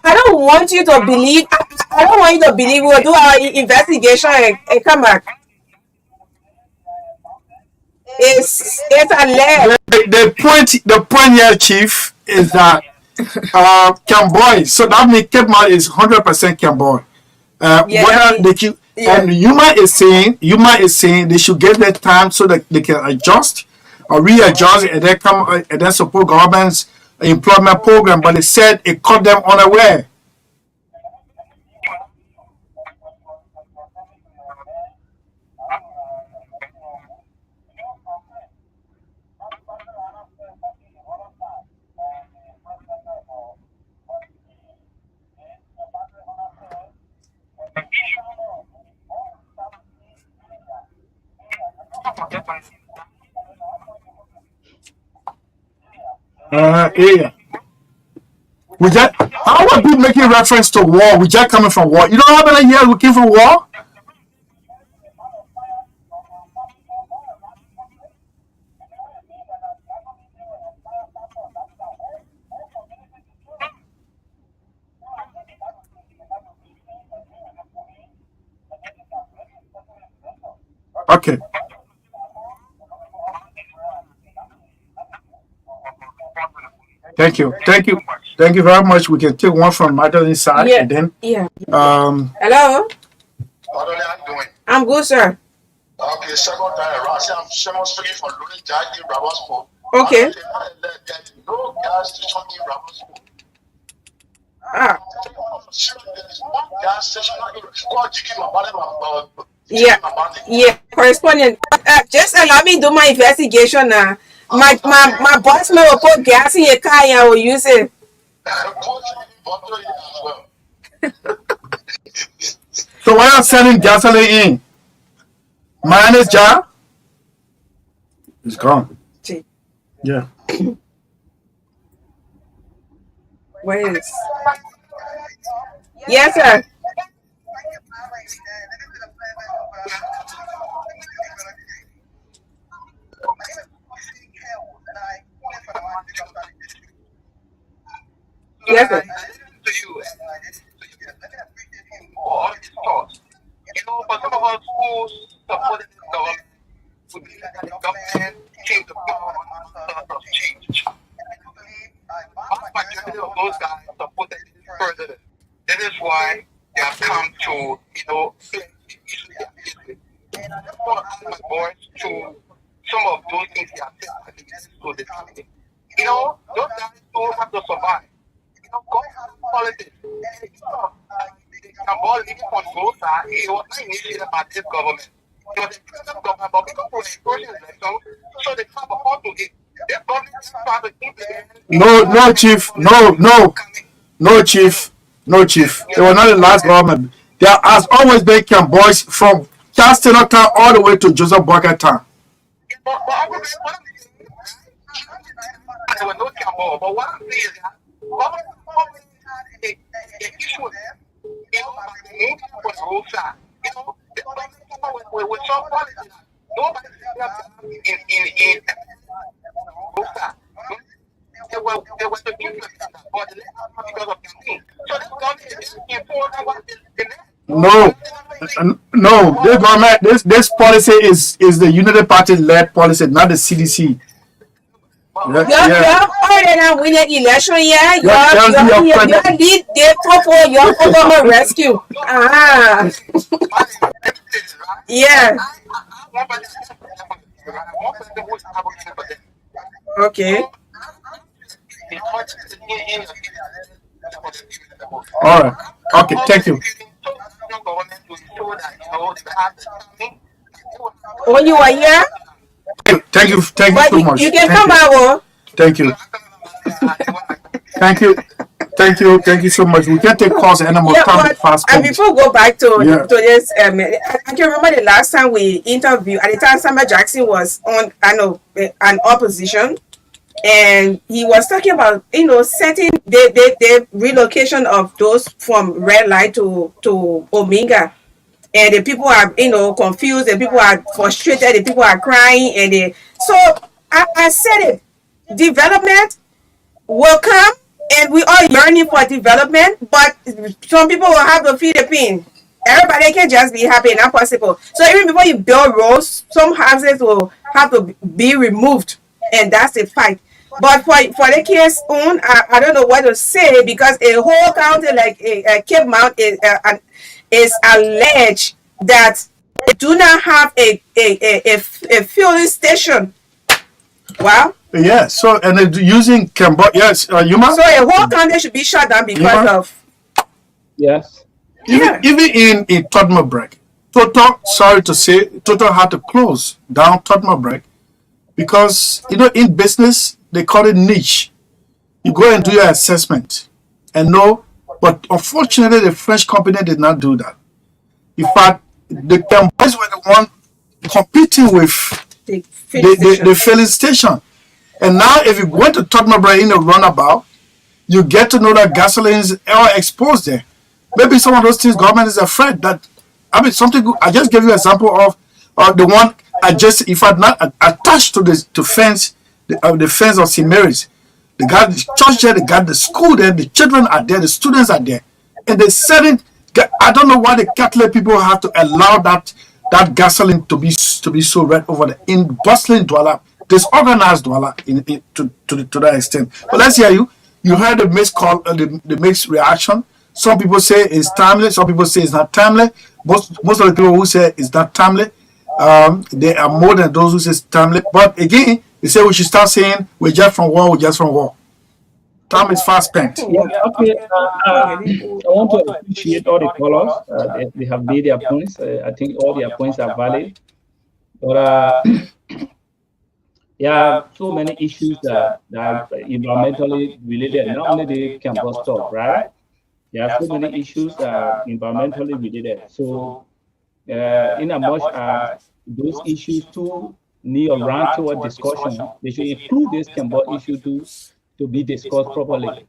I don't want you to believe. I don't want you to believe. We'll do our investigation and come back. It's alleged. The point here, Chief, is that Camboy. So that means Cape Mount is 100% Camboy. Whether they keep, and Yuma is saying they should give their time so that they can adjust or readjust and then come and then support government's employment program. But they said it caught them unaware. Yeah. We just, how would be making reference to war? We just coming from war. You know how many years we came from war? Okay. Thank you very much. We can take one from Madeline side and then Hello. How are you doing? I'm good, sir. Okay, second time around. I'm speaking from Louis Jackie Rabasport. Okay. No gas station in Rabasport. Ah. There is one gas station called Jiki. Yeah, correspondent. Just allow me to do my investigation now. My boss may will put gas in your car and I will use it. So why are selling gasoline in? Mine is jar. It's gone. Yeah. Where is? Yes, sir. Yes, sir. To you, all his thoughts. You know, for some of us who supported the government, who believe that the government came to power on sort of change. Vast majority of those guys supported this president. This is why they have come to, you know, play the issue they are faced with. And I just want to add my voice to some of those things they have said against to the family. You know, those guys don't have to survive. You know, God has politics. And it's not Cambodia living control that it was not initiated by this government. It was a present government, but because we're approaching election, so they have a part to it. This government is trying to implement. No, Chief. No, Chief. It was not the last government. There has always been Camboys from Castilla Town all the way to Joseph Boyka Town. But there were no Camboy. But what I'm saying is that government always had a issue with them. You know, by the movement for the roadside. You know, the government with some policy. Nobody in they were to implement that, but the because of campaign. So this government is important what the next. No, this government, this policy is the Unity Party led policy, not the CDC. You're already winning election, yeah. You lead the proper, your proper rescue. Yeah. Okay. All right. Okay. Thank you. When you are here. Thank you so much. You can come back. Thank you. Thank you so much. We can take calls and more time fast. And before we go back to this, I can remember the last time we interviewed. At the time, Samuel Jackson was on, an opposition, and he was talking about setting the relocation of those from red light to Omega. And the people are, confused, and people are frustrated, and people are crying, and so I said it, development will come, and we are yearning for development, but some people will have to feel the pain. Everybody can just be happy, not possible. So even before you build roads, some houses will have to be removed, and that's a fact. But for the case on, I don't know what to say, because a whole county like Cape Mount is alleged that they do not have a fueling station. Wow. Yeah. So and they're using Cambodia. Yes. Yuma. So a whole county should be shut down because of. Yes. Even in Todmorden, Total. Sorry to say, Total had to close down Todmorden because in business they call it niche. You go and do your assessment, and no. But unfortunately, the French company did not do that. In fact, the Cambodians were the one competing with the filling station. And now, if you go to Todmorden in a runabout, you get to know that gasoline's are exposed there. Maybe some of those things, government is afraid that. Something good. I just gave you an example of the one if I'd not attached to the fence, the fence of St. Mary's. They got the church there, they got the school there, the children are there, the students are there. And they said it, I don't know why the Catholic people have to allow that gasoline to be so red over there in bustling Douala, disorganized Douala to that extent. But let's hear you. You heard the mixed call, the mixed reaction. Some people say it's timely, some people say it's not timely. Most of the people who say it's not timely, they are more than those who say it's timely. But again, they say we should start saying we're just from war. Time is fast spent. Yeah, okay. I want to appreciate all the callers. They have made their points. I think all their points are valid. But so many issues that are environmentally related. Not only the campus stuff, right? There are so many issues that are environmentally related. So, in a much those issues too need a round-table discussion, they should include this Cambodia issue to be discussed properly.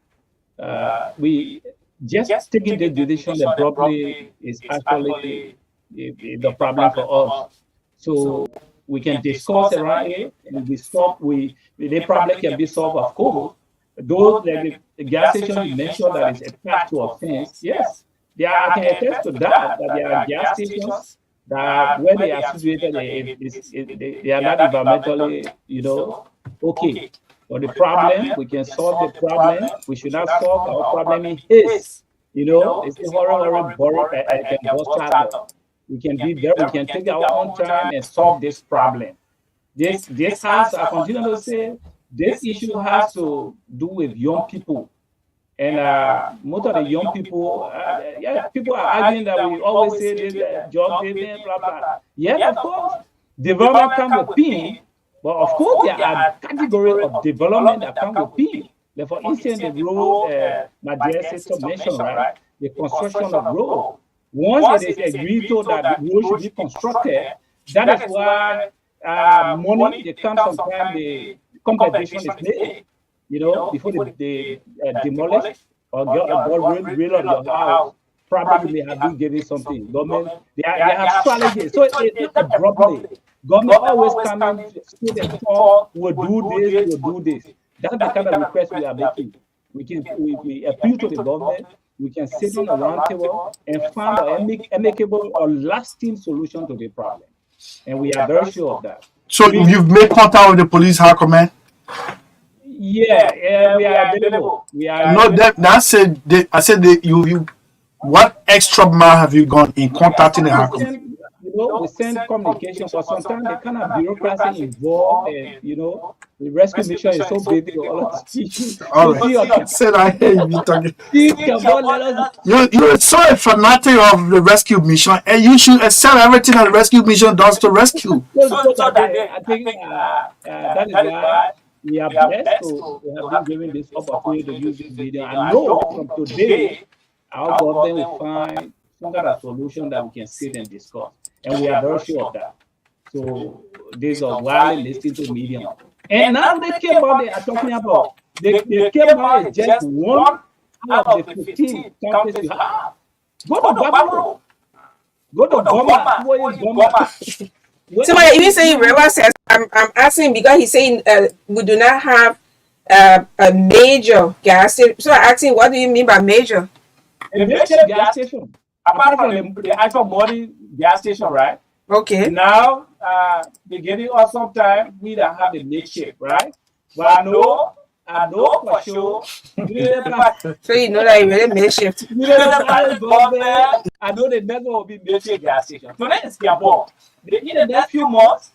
We just taking the decision that probably is actually the problem for us. So we can discuss around it, and the problem can be solved, of course. Those like the gas station you mentioned that is attached to a fence, yes, I can attest to that there are gas stations that when they are situated, they are not environmentally, okay. But the problem, we can solve the problem. We should not solve our problem in haste. It's a horrible borrow. I can bust. We can be there. We can take our own time and solve this problem. This has, I continue to say, this issue has to do with young people. And most of the young people, people are arguing that we always say this job, blah, blah. Yeah, of course, development comes with pain, but of course there are categories of development that come with pain. Like for instance, the road, my dear sister mentioned, right? The construction of road. Once it is agreed to that the road should be constructed, that is why money, they come sometimes, the compensation is made. Before they demolish or get rid of your house, probably they have been giving something. Government, they have strategies. So it's abruptly. Government always coming to state and talk, we'll do this, we'll do this. That's the kind of request we are making. We appeal to the government. We can sit on a round table and find an amicable or lasting solution to the problem. And we are very sure of that. So you've made contact with the police high command? Yeah, we are available. We are No, I said you what extra mile have you gone in contacting the high command? We send communication, but sometimes the kind of bureaucracy involved, and the rescue mission is so big with all of these issues. All right. Said I hear you talking. You're You're so a fanatic of the rescue mission, and you should accept everything that the rescue mission does to rescue. I think that is why we are blessed to have been given this opportunity to use this video. I know from today, our government will find some kind of solution that we can sit and discuss. And we are very sure of that. So these are widely listened to media. And now they came out, they are talking about, they came out as just one out of the 15 counties you have. Go to Babylon. Go to Goma. Where is Goma? Somebody even saying Reva says, I'm asking because he's saying we do not have a major gas station. So I'm asking, what do you mean by major? A major gas station. Apart from the actual modern gas station, right? Okay. Now, beginning of some time, we don't have the makeshift, right? But I know for sure. So you know that you really makeshift. I know the never will be makeshift gas station. So that is their ball. In the next few months,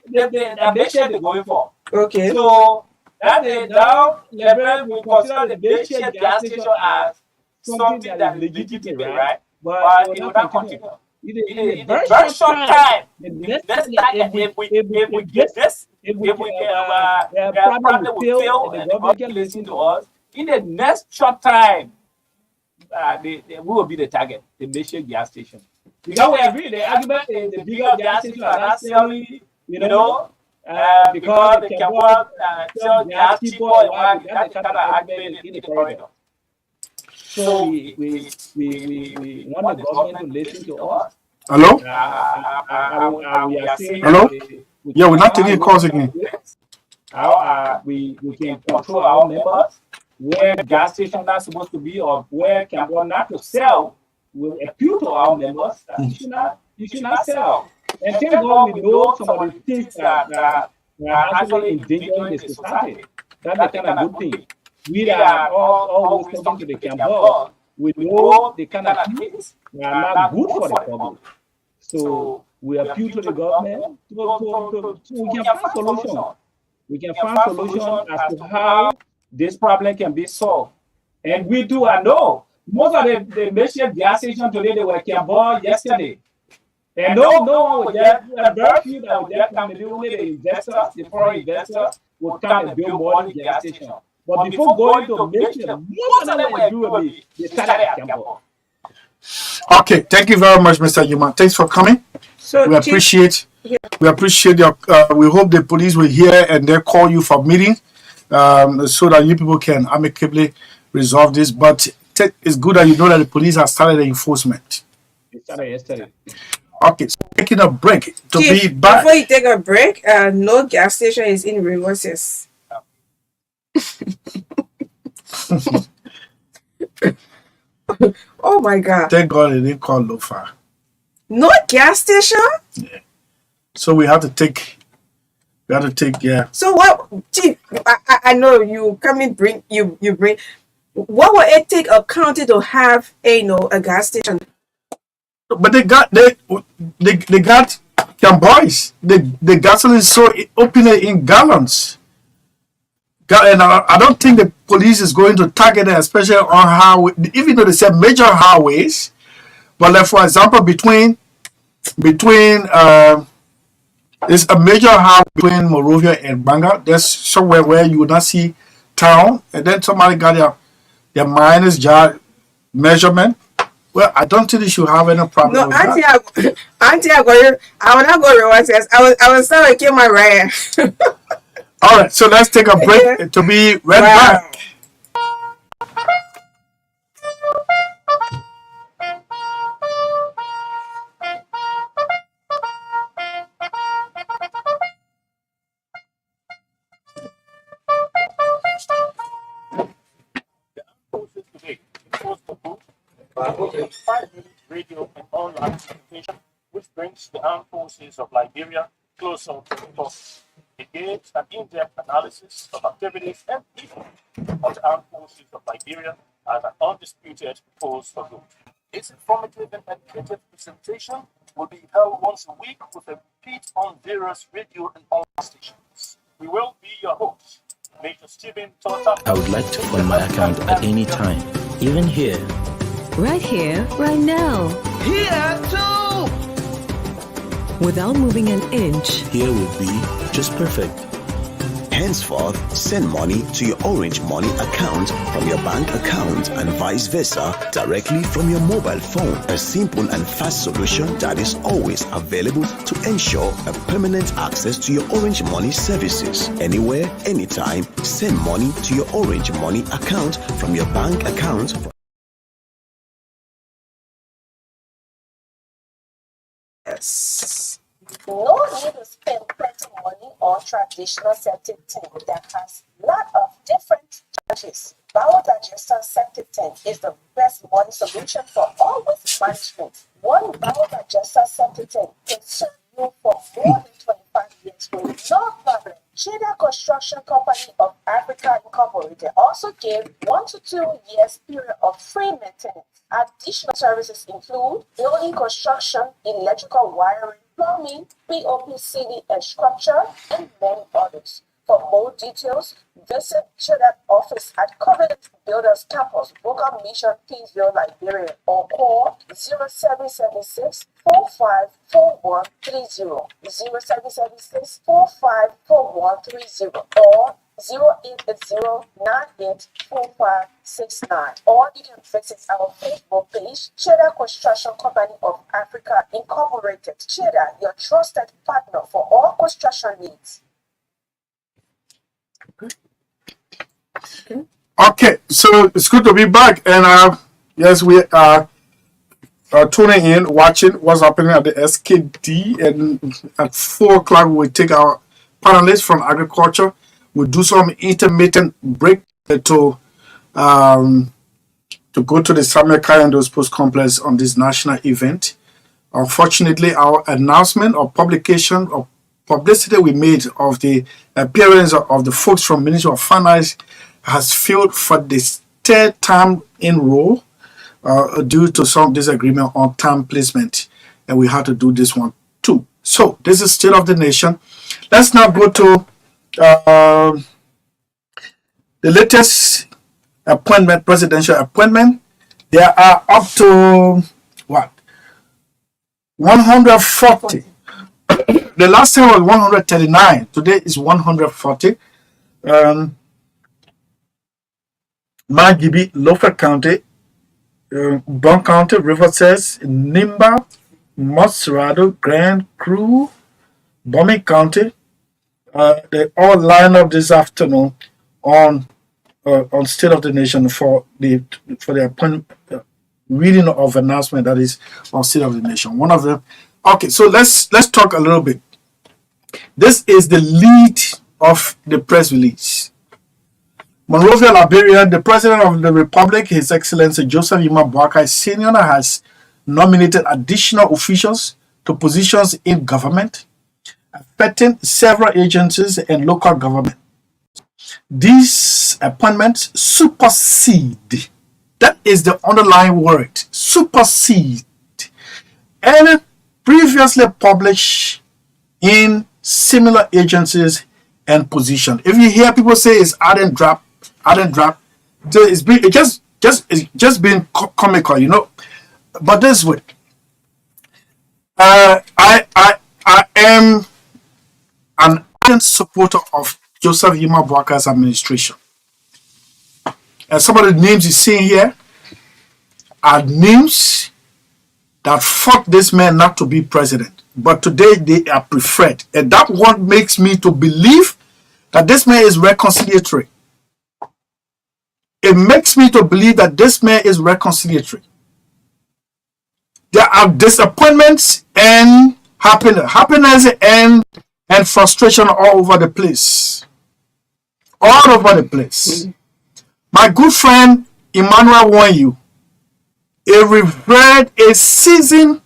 the makeshift they're going for. Okay. So that is now, we consider the makeshift gas station as something that is legitimate, right? But it will not continue. In a very short time, the next target, if we get this, if we can, problem will fail and the government can listen to us, in the next short time, we will be the target, the makeshift gas station. Because we agree, the argument is the bigger gas stations are not selling, because they can work, sell gas cheaper, that's the kind of argument in the corridor. So we want the government to listen to us. Hello? We are saying Hello? Yeah, we're not taking calls again. We can control our members where gas stations are supposed to be or where Cameroon not to sell. We appeal to our members that you should not sell. And thank God we know some of the things that are actually endangering the society. That's the kind of good thing. We are always talking to the Cameroon. We know the kind of things that are not good for the public. So we appeal to the government so we can find solution. We can find solution as to how this problem can be solved. And we do, I know, most of the makeshift gas stations today, they were Cameroon yesterday. And no one will get, very few that will get come, only the investors, the foreign investors will come and build more gas stations. But before going to makeshift, most of them were doing they started at Cameroon. Okay, thank you very much, Mr. Yuma. Thanks for coming. So we appreciate your. We hope the police will hear and they call you for meeting, so that you people can amicably resolve this. But it's good that you know that the police have started the enforcement. It started yesterday. Okay, so taking a break to Chief, be back. Before you take a break, no gas station is in reverses. Oh my God! Thank God they didn't call Lofa. No gas station. Yeah. So we have to take. Yeah. So what, Chief? I know you come and bring. What will it take a county to have a gas station? But they got boys. The gasoline is so open in gallons. And I don't think the police is going to target it, especially on highway, even though they said major highways. But like for example, between there's a major highway between Monrovia and Banga. There's somewhere where you would not see town, and then somebody got their minus jar measurement. Well, I don't think they should have any problem with that. Auntie, I will not go reverses. I will start to kill my ride. All right, so let's take a break to be right back. a 5-minute radio and online presentation which brings the armed forces of Liberia closer to the public. It gives an in-depth analysis of activities and people of the armed forces of Liberia as an undisputed force for good. This informative and educative presentation will be held once a week with a repeat on various radio and online stations. We will be your hosts, Major Stephen Tota. I would like to fund my account at any time, even here. Right here, right now. Here too! Without moving an inch. Here would be just perfect. Henceforth, send money to your Orange Money account from your bank account and vice versa directly from your mobile phone. A simple and fast solution that is always available to ensure a permanent access to your Orange Money services. Anywhere, anytime, send money to your Orange Money account from your bank account. Yes. No need to spend plenty money on traditional septic tank that has a lot of different charges. Biodigester septic tank is the best money solution for all waste management. One biodigester septic tank can serve you for more than 25 years with no problem. Cheddar Construction Company of Africa Incorporated also gave 1 to 2 years period of free maintenance. Additional services include building construction, electrical wiring, plumbing, POPCD and structure, and many others. For more details, visit Cheddar office at Covenant Builders Campus, Boca Mission, Kingsville, Liberia, or call 0776 454130, 0776 454130, or 080984569, or you can visit our Facebook page, Cheddar Construction Company of Africa Incorporated. Cheddar, your trusted partner for all construction needs. Okay, so it's good to be back, and yes, we are tuning in, watching what's happening at the SKD, and at 4 o'clock we'll take our panelists from agriculture. We'll do some intermittent break to go to the Samuel Kayando Sports Complex on this national event. Unfortunately, our announcement or publication or publicity we made of the appearance of the folks from Ministry of Finance has failed for the 3rd time in row due to some disagreement on time placement, and we had to do this one too. So this is State of the Nation. Let's now go to the latest appointment, presidential appointment. There are up to what? 140. The last time was 139. Today is 140. Margibi, Lofa County, Bon County, Riverside, Nimba, Montserrado, Grand Crew, Bombay County. They all line up this afternoon on State of the Nation for the appointment reading of announcement that is on State of the Nation. One of them. Okay, so let's talk a little bit. This is the lead of the press release. Monrovia, Liberia, the President of the Republic, His Excellency Joseph Yuma Boakai Sr. has nominated additional officials to positions in government, affecting several agencies and local government. These appointments supersede. That is the underlying word, supersede. And previously published in similar agencies and positions. If you hear people say it's add and drop, it's just been comical, you know. But this way, I am an ardent supporter of Joseph Yuma Boakai's administration. And some of the names you see here are names that fought this man not to be president. But today they are preferred. And that one makes me to believe that this man is reconciliatory. It makes me to believe that this man is reconciliatory. There are disappointments and happiness and frustration all over the place. All over the place. My good friend Emmanuel Wanyu a seasoned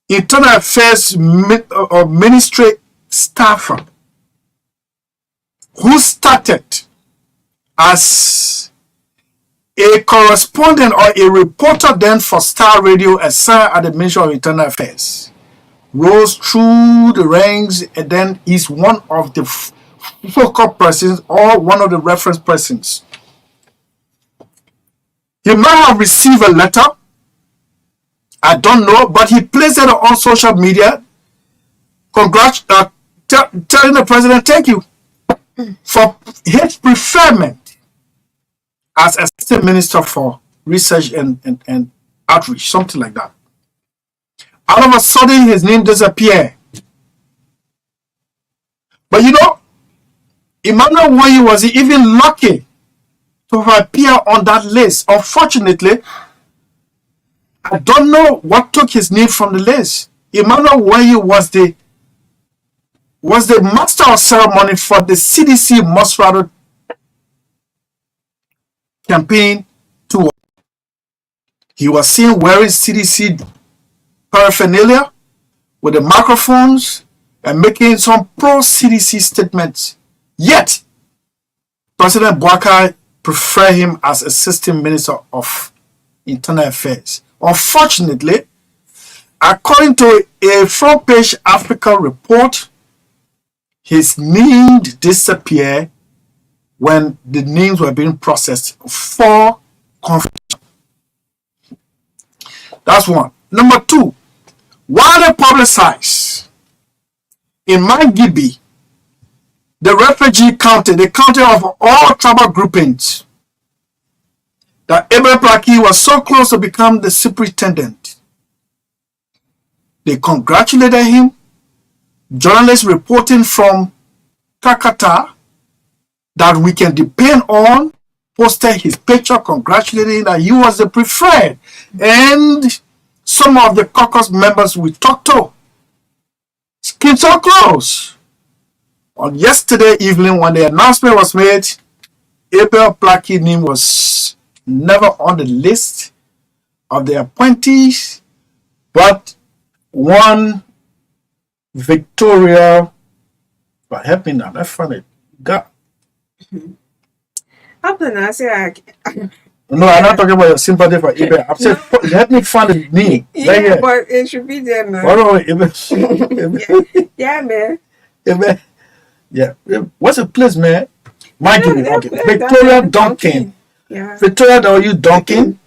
internal affairs ministry staffer who started as a correspondent or a reporter then for Star Radio assigned at the Ministry of Internal Affairs, rose through the ranks, and then is one of the focal persons or one of the reference persons. He might have received a letter, I don't know, but he placed it on social media, telling the president thank you for his preferment as Assistant Minister for Research and Outreach, something like that. All of a sudden, his name disappeared. But you know, Emmanuel Nwoye was even lucky to appear on that list. Unfortunately, I don't know what took his name from the list. Emmanuel Nwoye was the master of ceremony for the CDC Mosrado campaign tour. He was seen wearing CDC paraphernalia with the microphones and making some pro-CDC statements. Yet, President Boakai preferred him as Assistant Minister of Internal Affairs. Unfortunately, according to a front-page Africa report, his name disappeared when the names were being processed for confirmation. That's one. Number two, while they publicized in Mangibi, the refugee county, the county of all tribal groupings, that Abel Plaki was so close to become the superintendent. They congratulated him. Journalists reporting from Kakata that we can depend on posted his picture congratulating that he was the preferred. And some of the caucus members we talked to came so close. On yesterday evening, when the announcement was made, Abel Plaki's name was never on the list of the appointees, but one Victoria, what happened now? That's funny. God. No, I'm not talking about your sympathy for Abel. I'm saying, help me find the name. Yeah, but it should be there, man. Yeah, man. Abel. Yeah. What's the place, man? Okay. Victoria Duncan. Yeah. Victoria W. Duncan,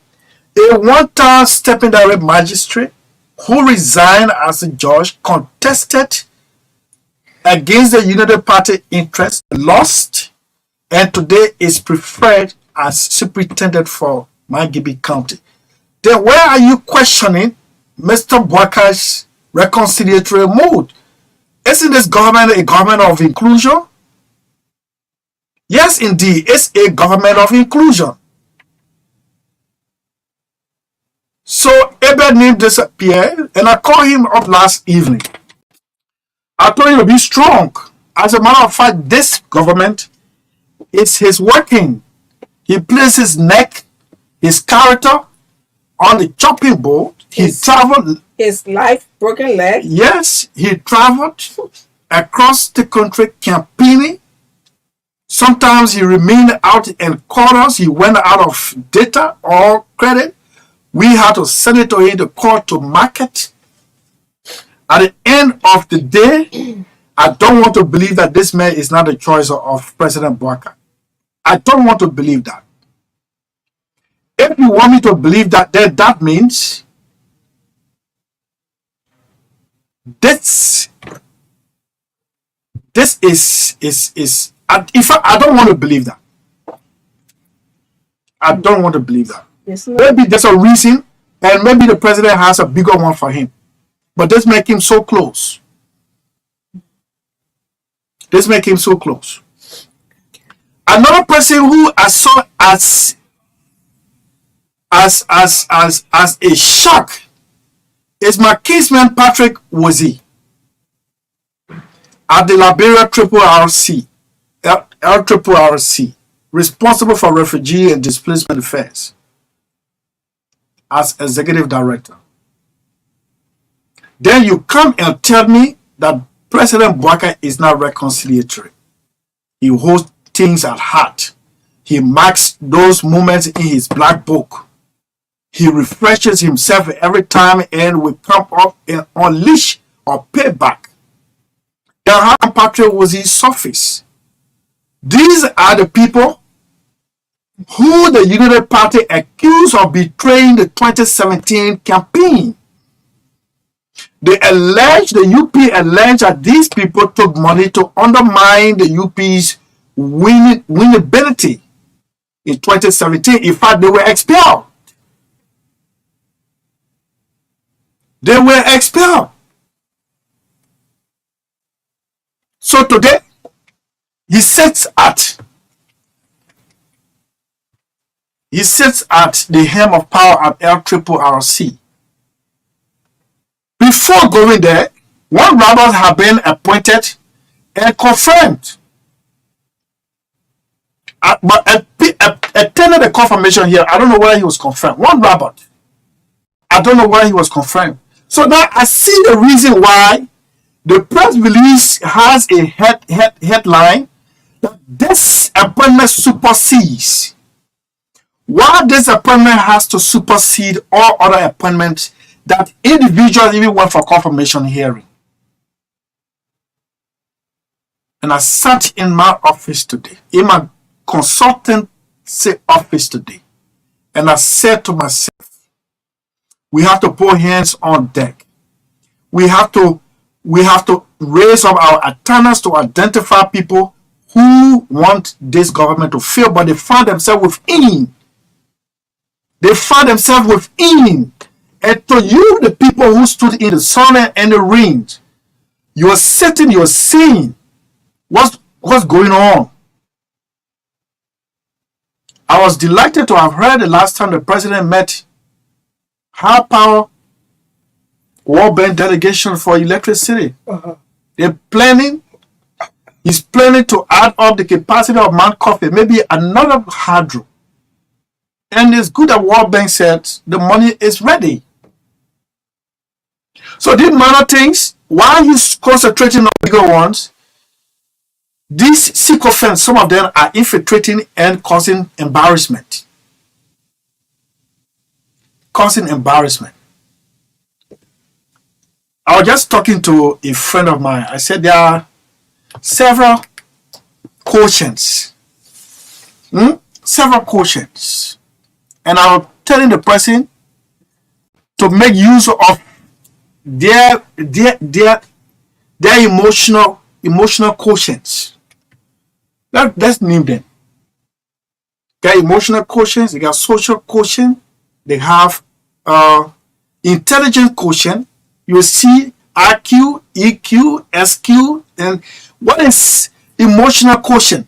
a one-time stepping direct magistrate who resigned as a judge, contested against the United Party interest, lost, and today is preferred as superintendent for Mangibi County. Then where are you questioning Mr. Boakai's reconciliatory mood? Isn't this government a government of inclusion? Yes, indeed, it's a government of inclusion. So Abel name disappeared, and I called him up last evening. I told him to be strong. As a matter of fact, this government is his working. He placed his neck, his character on the chopping board. He traveled. His life, broken leg. Yes, he traveled across the country campaigning. Sometimes he remained out in quarters. He went out of data or credit. We had to send it to him to court to market. At the end of the day, I don't want to believe that this man is not the choice of President Boakai. I don't want to believe that. If you want me to believe that, then that means this is in fact, I don't want to believe that. I don't want to believe that. Yes, maybe there's a reason, and maybe the president has a bigger one for him. But this makes him so close. This makes him so close. Another person who I saw as a shock is my kinsman Patrick Wozi at the Liberia LRRC, responsible for refugee and displacement affairs. as executive director. Then you come and tell me that President Bouakai is not reconciliatory. He holds things at heart. He marks those moments in his black book. He refreshes himself every time and will come up and unleash or pay back. Then how Patrick was his surface. These are the people who the United Party accused of betraying the 2017 campaign. The UP alleged that these people took money to undermine the UP's winnability in 2017. In fact, they were expelled. They were expelled. So today, he sits at the helm of power at LRRC. Before going there, one rabbi had been appointed and confirmed. But attended the confirmation here. I don't know where he was confirmed. One rabbi. I don't know where he was confirmed. So now I see the reason why the press release has a headline that this appointment supersedes. Why this appointment has to supersede all other appointments that individuals even went for confirmation hearing. And I sat in my office today, in my consultancy office today, and I said to myself, we have to put hands on deck. We have to raise up our antennas to identify people who want this government to fail, but they find themselves within. They find themselves within. And to you, the people who stood in the sun and the rain, you're sitting, you're seeing what's going on. I was delighted to have heard the last time the president met High Power World Bank delegation for electricity. He's planning to add up the capacity of Mount Coffee, maybe another hydro. And it's good that World Bank said the money is ready. So these minor things, while he's concentrating on bigger ones, these sycophants, some of them are infiltrating and causing embarrassment. Causing embarrassment. I was just talking to a friend of mine. I said there are several quotients. Several quotients. And I was telling the person to make use of their emotional quotients. Let's name them. They got emotional quotients, they got social quotient, they have intelligence quotient. You will see IQ, EQ, SQ, and what is emotional quotient?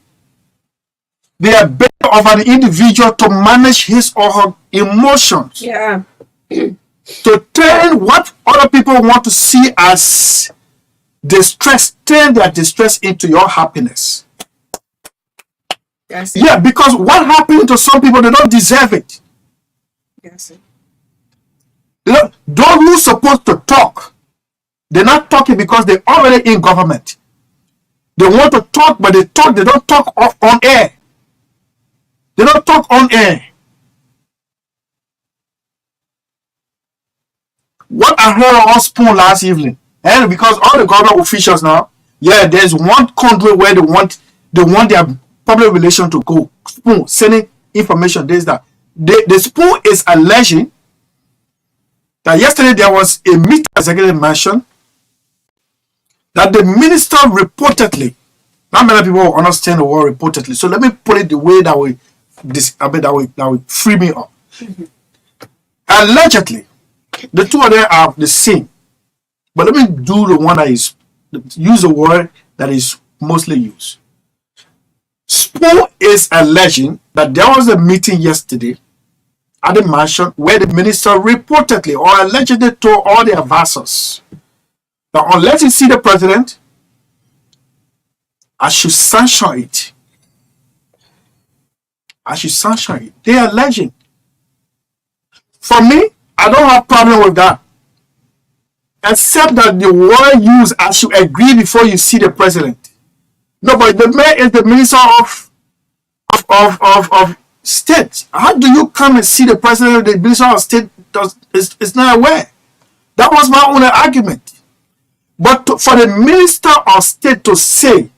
They are better of an individual to manage his or her emotions. Yeah. To turn what other people want to see as distress, turn their distress into your happiness. Yes. Yeah, because what happened to some people, they don't deserve it. Yes. Those who are supposed to talk, they're not talking because they're already in government. They want to talk, but they don't talk on air. They don't talk on air. What I heard on Spoon last evening, and because all the government officials now, yeah, there's one country where they want their public relation to go. Spoon sending information. There's that. The Spoon is alleging that yesterday there was a meeting executive mentioned that the minister reportedly, not many people will understand the word reportedly, so let me put it the way that will free me up. Allegedly, the two of them are the same, but let me do the one that is, use the word that is mostly used. Spoon is alleging that there was a meeting yesterday at the mansion where the minister reportedly or allegedly told all the advisors that unless you see the president, I should sanction it. I should sanction it. They are alleging. For me, I don't have problem with that. Except that the word used, I should agree before you see the president. No, but the mayor is the minister of state. How do you come and see the president? The minister of state is not aware. That was my only argument. But for the minister of state to say,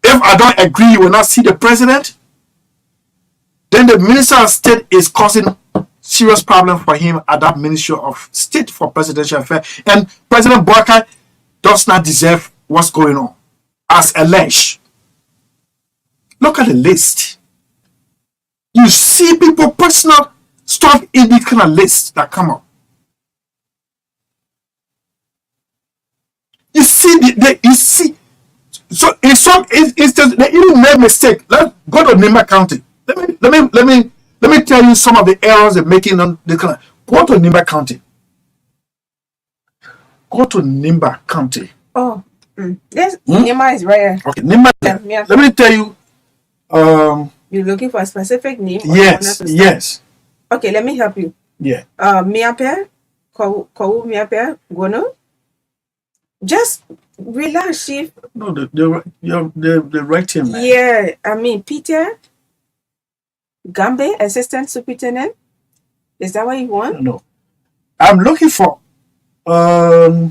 if I don't agree, you will not see the president, then the minister of state is causing serious problem for him at that Ministry of State for Presidential Affairs. And President Boakai does not deserve what's going on, as alleged. Look at the list. You see people personal stuff in this kind of list that come up. You see, you see. So in some instances, they even made mistake. Let's go to Nimba County. Let me tell you some of the errors they're making on the kind. Go to Nimba County. Go to Nimba County. Oh, yes, Nimba is right. Okay, Nimba. Yeah. Let me tell you. You're looking for a specific name? Yes, yes. Okay, let me help you. Yeah. Miape, Kou Miape, Gono. Just relax, Chief. No, the right team. Yeah, I mean, Peter Gambe, Assistant Superintendent. Is that what you want? No. I'm looking for all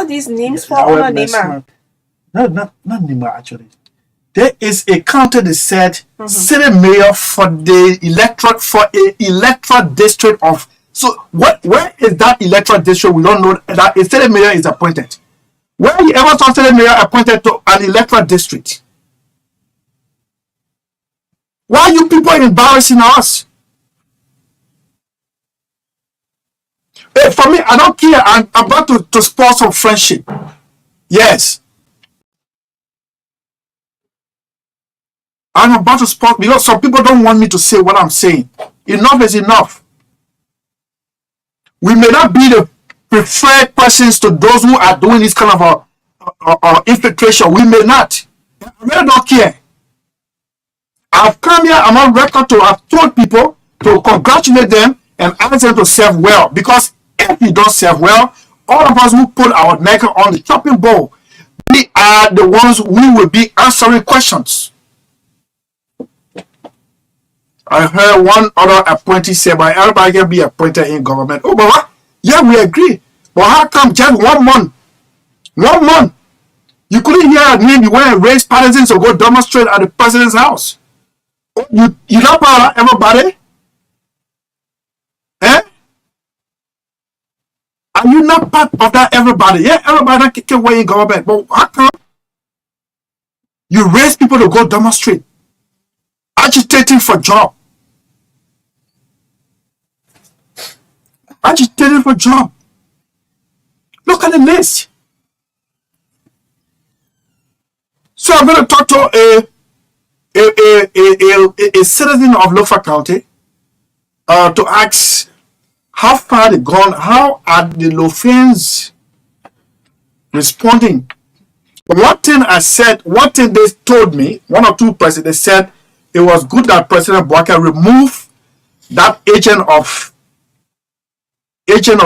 these names for all Nima. No, not Nima actually. There is a county that said city mayor for the electoral district of. So where is that electoral district? We don't know that a city mayor is appointed. Where you ever saw city mayor appointed to an electoral district? Why are you people embarrassing us? Hey, for me, I don't care. I'm about to spoil some friendship. Yes. I'm about to spoil because some people don't want me to say what I'm saying. Enough is enough. We may not be the preferred persons to those who are doing this kind of infiltration. We may not. I really don't care. I've come here, I'm on record to have told people to congratulate them and ask them to serve well. Because if you don't serve well, all of us who put our neck on the chopping board, we are the ones we will be answering questions. I heard one other appointee say, but everybody can be appointed in government. Oh, but what? Yeah, we agree. But how come just 1 month? 1 month. You couldn't hear a name, you went and raised partisans to go demonstrate at the president's house. You not part of everybody? Eh? Are you not part of that everybody? Yeah, everybody can weigh in government. But how come you raise people to go demonstrate? Agitating for job. Agitating for job. Look at the list. So I'm going to talk to a citizen of Lofa County to ask how far they gone, how are the Lofans responding. One thing I said, one thing they told me, one or two presidents said it was good that President Boakai removed that agent of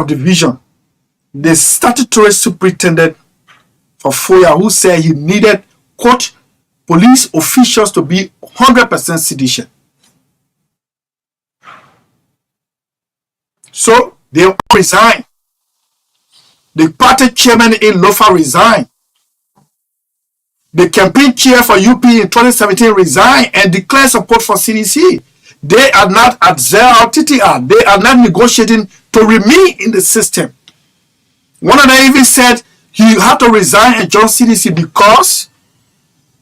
division, the statutory superintendent for FOIA, who said he needed, quote, police officials to be 100% sedition. So they resigned. The party chairman in Lofa resigned. The campaign chair for UP in 2017 resigned and declared support for CDC. They are not at ZLTTR. They are not negotiating to remain in the system. One of them even said he had to resign and join CDC because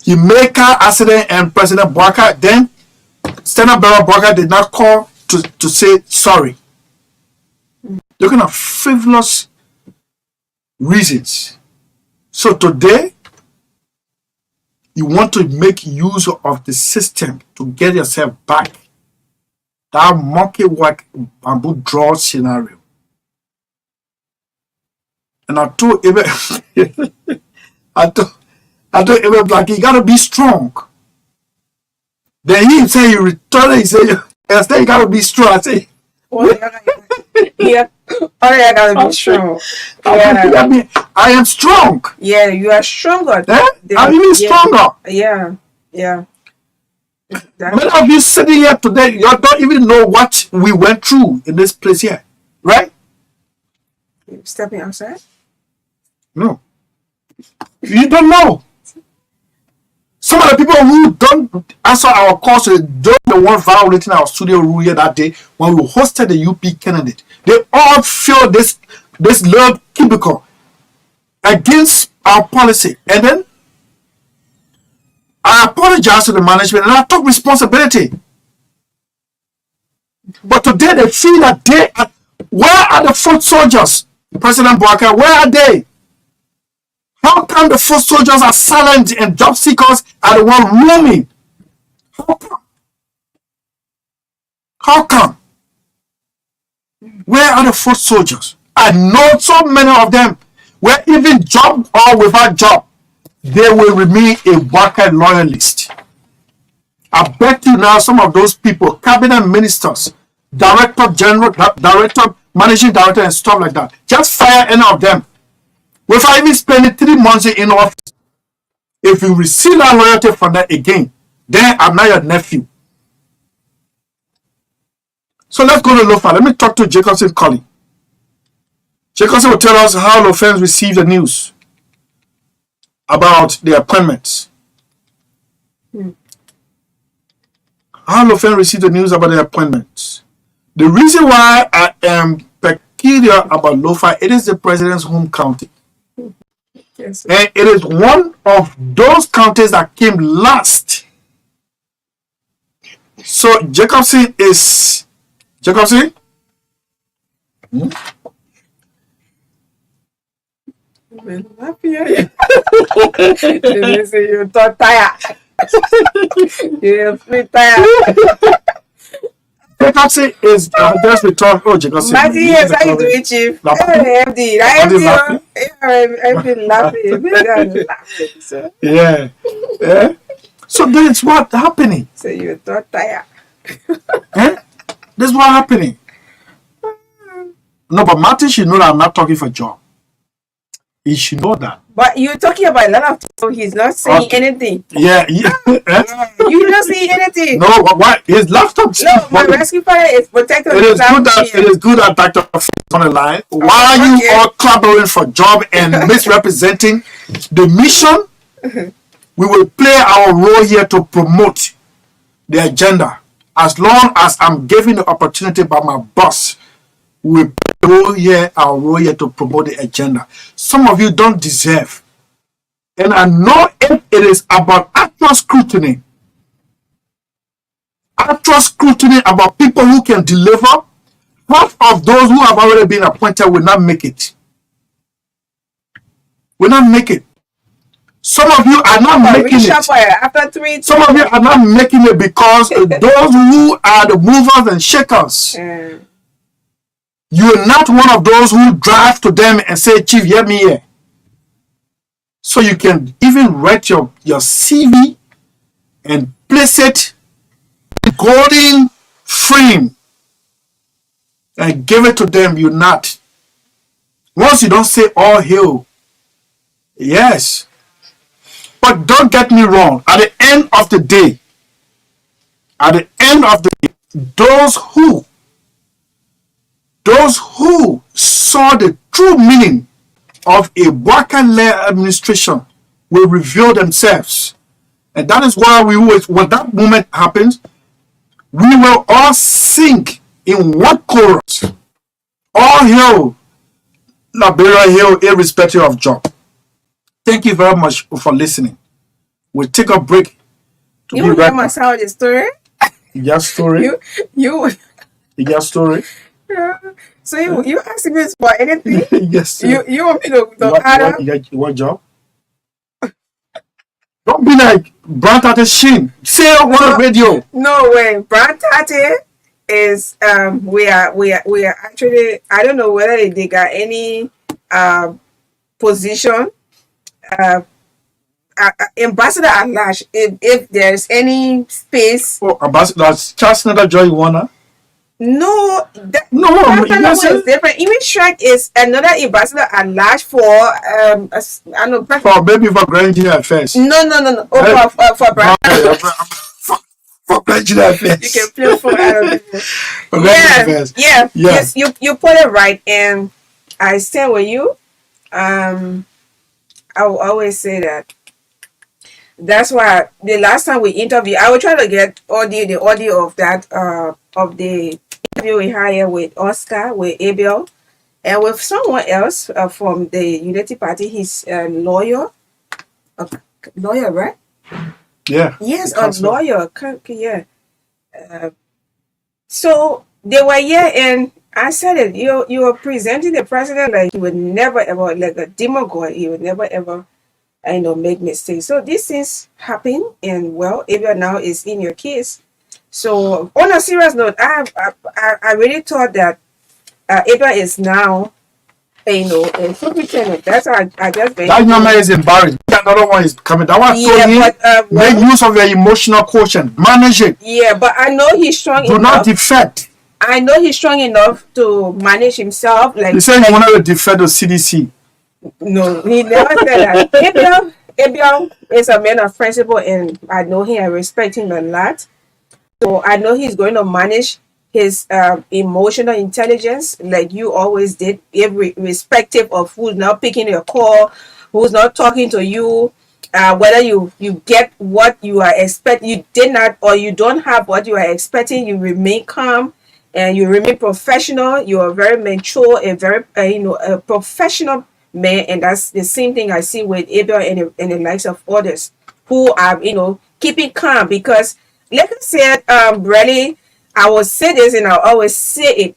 he made car accident and President Boakai, then Senator Barrow Boakai did not call to say sorry. They're kind of frivolous reasons. So today, you want to make use of the system to get yourself back. That monkey work bamboo draw scenario. And I told Ebe, I told Ebe Black, you gotta be strong. Then he say he returned. He said, "Instead, you gotta be strong." I say, Yeah. Oh, yeah, gotta be strong. Yeah. I am strong. Yeah, you are stronger. I'm even stronger. Yeah. Yeah. Many of you sitting here today, you don't even know what we went through in this place here, right? Stepping outside? No. You don't know. Some of the people who don't answer our calls, they're the ones violating our studio rule here that day when we hosted the UP candidate. They all filled this little cubicle against our policy. And then I apologize to the management and I took responsibility. But today they feel that where are the foot soldiers? President Boubacar, where are they? How come the foot soldiers are silent and job seekers are the ones roaming? How come? How come? Where are the foot soldiers? I know so many of them where even job or without job, they will remain a Boubacar loyalist. I bet you now some of those people, cabinet ministers, director general, director, managing director and stuff like that, just fire any of them. Without even spending 3 months in office, if you receive that loyalty from them again, then I'm not your nephew. So let's go to Lofa. Let me talk to Jacobson Colley. Jacobson will tell us how Lofens received the news about the appointments. How Lofens received the news about the appointments. The reason why I am peculiar about Lofa, it is the president's home county. Yes. And it is one of those counties that came last. So Jacobson is Jacobson? You you're tired. You're tired. Jacobson is just returned. Oh, Jacobson. Matty, yes, how you doing, Chief? MD laughing. Yeah. Yeah. So that's what happening. So you're not tired. That's what happening. No, but Martin should know that I'm not talking for job. He should know that. But you're talking about a lot of people. He's not saying anything. Yeah. You're not saying anything. No, why? His laptop. No, my rescue fire is protected. It is good that Dr. on the line. Why are you all clamoring for job and misrepresenting the mission? We will play our role here to promote the agenda. As long as I'm given the opportunity by my boss, we will play our role here to promote the agenda. Some of you don't deserve. And I know if it is about actual scrutiny about people who can deliver, half of those who have already been appointed will not make it. Will not make it. Some of you are not making it. Some of you are not making it because those who are the movers and shakers, you are not one of those who drive to them and say, Chief, hear me here. So you can even write your CV and place it in golden frame and give it to them. You're not. Once you don't say all hail, yes. But don't get me wrong. At the end of the day, those who saw the true meaning of a Boubacar-led administration will reveal themselves. And that is why when that moment happens, we will all sing in one chorus. All hail, Liberia hail, irrespective of job. Thank you very much for listening. We'll take a break. You want to hear my sound story? Your story? You Your story? Yeah. So you asking me for anything? Yes. You want me to add what job? Don't be like Brand Tate Shin. Say it on radio. No way. Brand Tate is we are actually, I don't know whether they got any position ambassador at large, if there's any space. Oh, Ambassador Charles Nada Joy Warner. No, that No, is different. Image Strike is another ambassador at large for I don't know, for maybe for Grandier Affairs. No. Oh, for Brian. For Grandier Affairs. You can play for For Grandier Affairs. Yeah. Yes, you put it right, and I stand with you. I will always say that. That's why the last time we interviewed, I will try to get the audio of that of the interview we had here with Oscar, with Abel, and with someone else from the Unity Party. He's a lawyer, right? Yeah. Yes, a lawyer. Yeah. So they were here, and I said it. You were presenting the president like he would never ever, like a demagogue. He would never ever, make mistakes. So these things happen, and well, Abel now is in your case. So on a serious note, I really thought that Abel is now, a superintendent. That's how I just. That young man is embarrassed. Another one is coming. That one told him, make use of your emotional quotient. Manage it. Yeah, but I know he's strong enough. Do not defect. I know he's strong enough to manage himself. Like he said, he wanted to defect the CDC. No, he never said that. Abel is a man of principle, and I know him. I respect him a lot. So I know he's going to manage his emotional intelligence like you always did, irrespective of who's not picking your call, who's not talking to you, whether you get what you are expecting, you did not, or you don't have what you are expecting. You remain calm and you remain professional. You are very mature, a very a professional man, and that's the same thing I see with Abel and the likes of others who are keeping calm. Because like I said, really, I will say this and I'll always say it.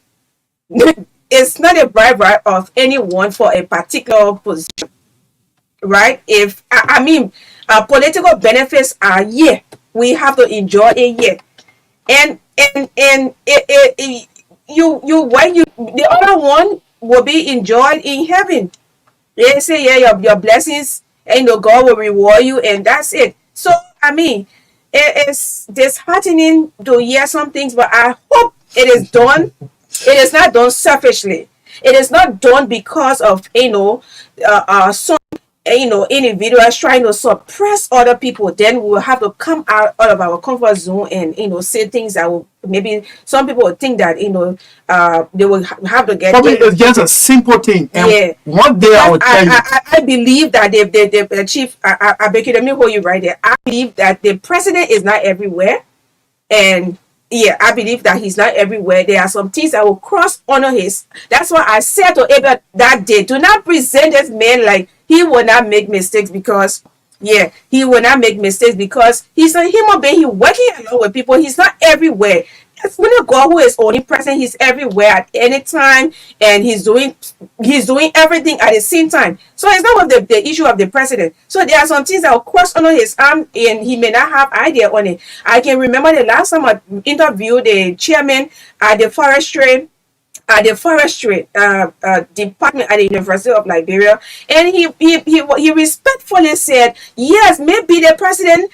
It's not a bribery of anyone for a particular position, right? If political benefits are we have to enjoy it and the other one will be enjoyed in heaven. They say your blessings, God will reward you, and that's it. So it's disheartening to hear some things, but I hope it is done. It is not done selfishly. It is not done because of some individuals trying to suppress other people. Then we will have to come out of our comfort zone and say things that will, maybe some people will think that they will have to get. For me, it's just a simple thing. And one day I will tell you. I believe that the chief. I beg you, let me hold you right there. I believe that the president is not everywhere, and I believe that he's not everywhere. There are some things that will cross honor his. That's why I said to Abel that day, do not present this man like he will not make mistakes, because he will not make mistakes because he's a human being. He's working along with people. He's not everywhere. It's when a God who is omnipresent, he's everywhere at any time, and he's doing everything at the same time. So it's not with the issue of the president. So there are some things that will cross under his arm, and he may not have idea on it. I can remember the last time I interviewed the chairman at the forestry department at the University of Liberia, and he respectfully said, yes, maybe the president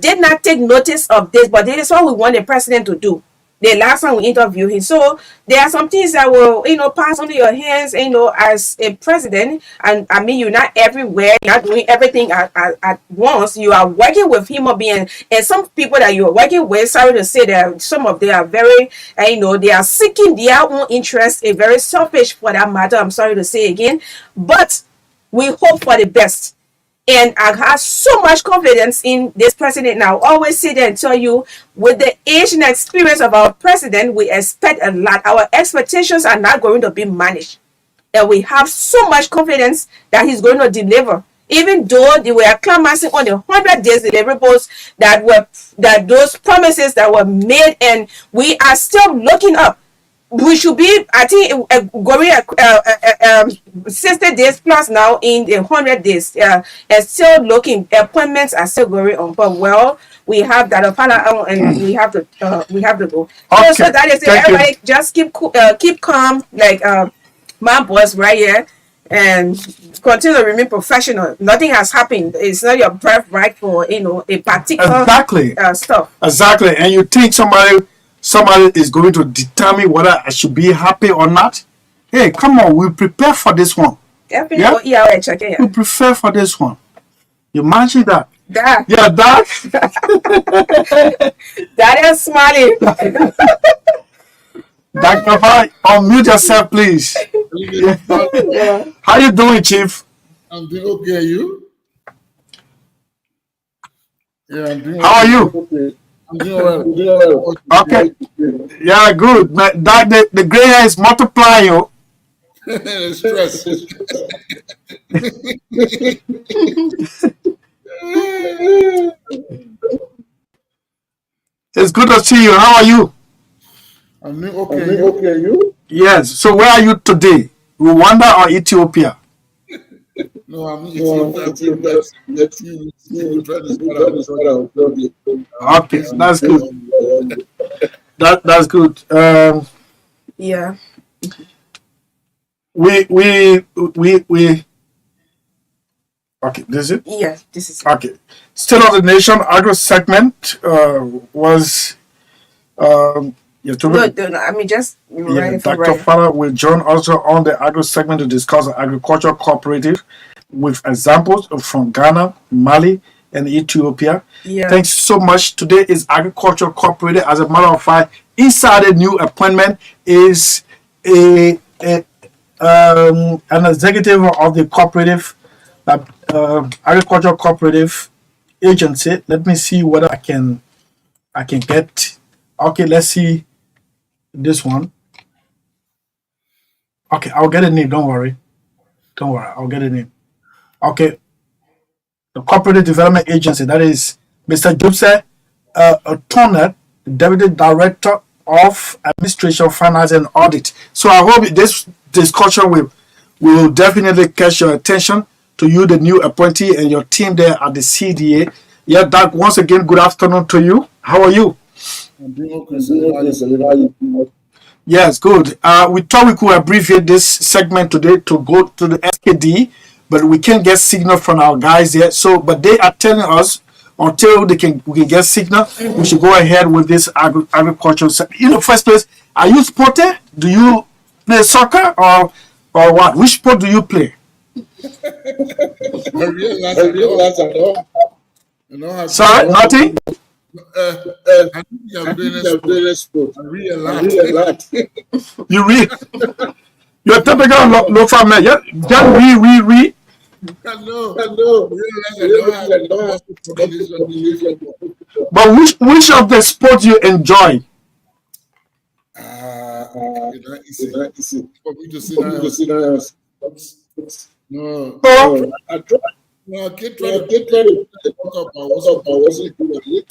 did not take notice of this, but this is what we want the president to do. The last time we interviewed him. So there are some things that will pass under your hands as a president. And you're not everywhere, you're not doing everything at once. You are working with human beings, and some people that you are working with, sorry to say that some of them are very they are seeking their own interest, a very selfish for that matter, I'm sorry to say again, but we hope for the best. And I have so much confidence in this president. Now, I always say that and tell you, with the age and experience of our president, we expect a lot. Our expectations are not going to be managed. And we have so much confidence that he's going to deliver. Even though they were clamoring on the 100 days deliverables that those promises that were made, and we are still looking up. We should be, I think, going 60 days plus now in the 100 days. And still looking, appointments are still going on. But we have that and we have to go. Okay. So that is it. Everybody just keep calm, like my boss right here. and continue to remain professional. Nothing has happened. It's not your birthright for a particular Exactly. Stuff. Exactly. And you think somebody is going to determine whether I should be happy or not? Hey, come on, we prepare for this one. Yeah? We prepare for this one. You imagine that? That. Yeah, that. That is smiling. Dr. Fai, unmute yourself, please. Yeah. How you doing, Chief? I'm doing okay. You? Yeah, I'm doing. How are you? Okay. I'm doing well. Okay. Yeah, good. The gray hair is multiplying. Oh. Stress. It's good to see you. How are you? I'm doing okay. Okay, you? Yes. So where are you today? Rwanda or Ethiopia? No, I'm Ethiopia. Okay, that's good. That's good. Yeah. We. Okay, this is it? Yeah, this is it. Okay. State of the Nation agro segment was. No, I mean, just yeah, Dr. Fala will join also on the agro segment to discuss the agricultural cooperative with examples from Ghana, Mali, and Ethiopia. Yeah. Thanks so much. Today is agricultural cooperative. As a matter of fact, inside the new appointment is an executive of the cooperative, agricultural cooperative agency. Let me see whether I can get. Okay, let's see this one. Okay, I'll get a name. Don't worry. I'll get a name. Okay. The Cooperative Development Agency, that is Mr. Jobse Otonat, Deputy Director of Administration, Finance and Audit. So I hope this discussion will definitely catch your attention, to you, the new appointee, and your team there at the CDA. Yeah, Doug, once again, good afternoon to you. How are you? I'm doing okay. Yes, good. We thought we could abbreviate this segment today to go to the SKD, but we can't get signal from our guys yet. So, but they are telling us until we can get signal, we should go ahead with this agricultural. In the first place, are you sporty? Do you play soccer or what? Which sport do you play? I realize I don't. Sorry, nothing. I think I'm doing a sport. I realize. You read. You're typical local man. Yeah, just read. Hello. But which of the sports you enjoy? Easy. For me to sit down. No. I try. No, I keep trying to talk about I wasn't good at it.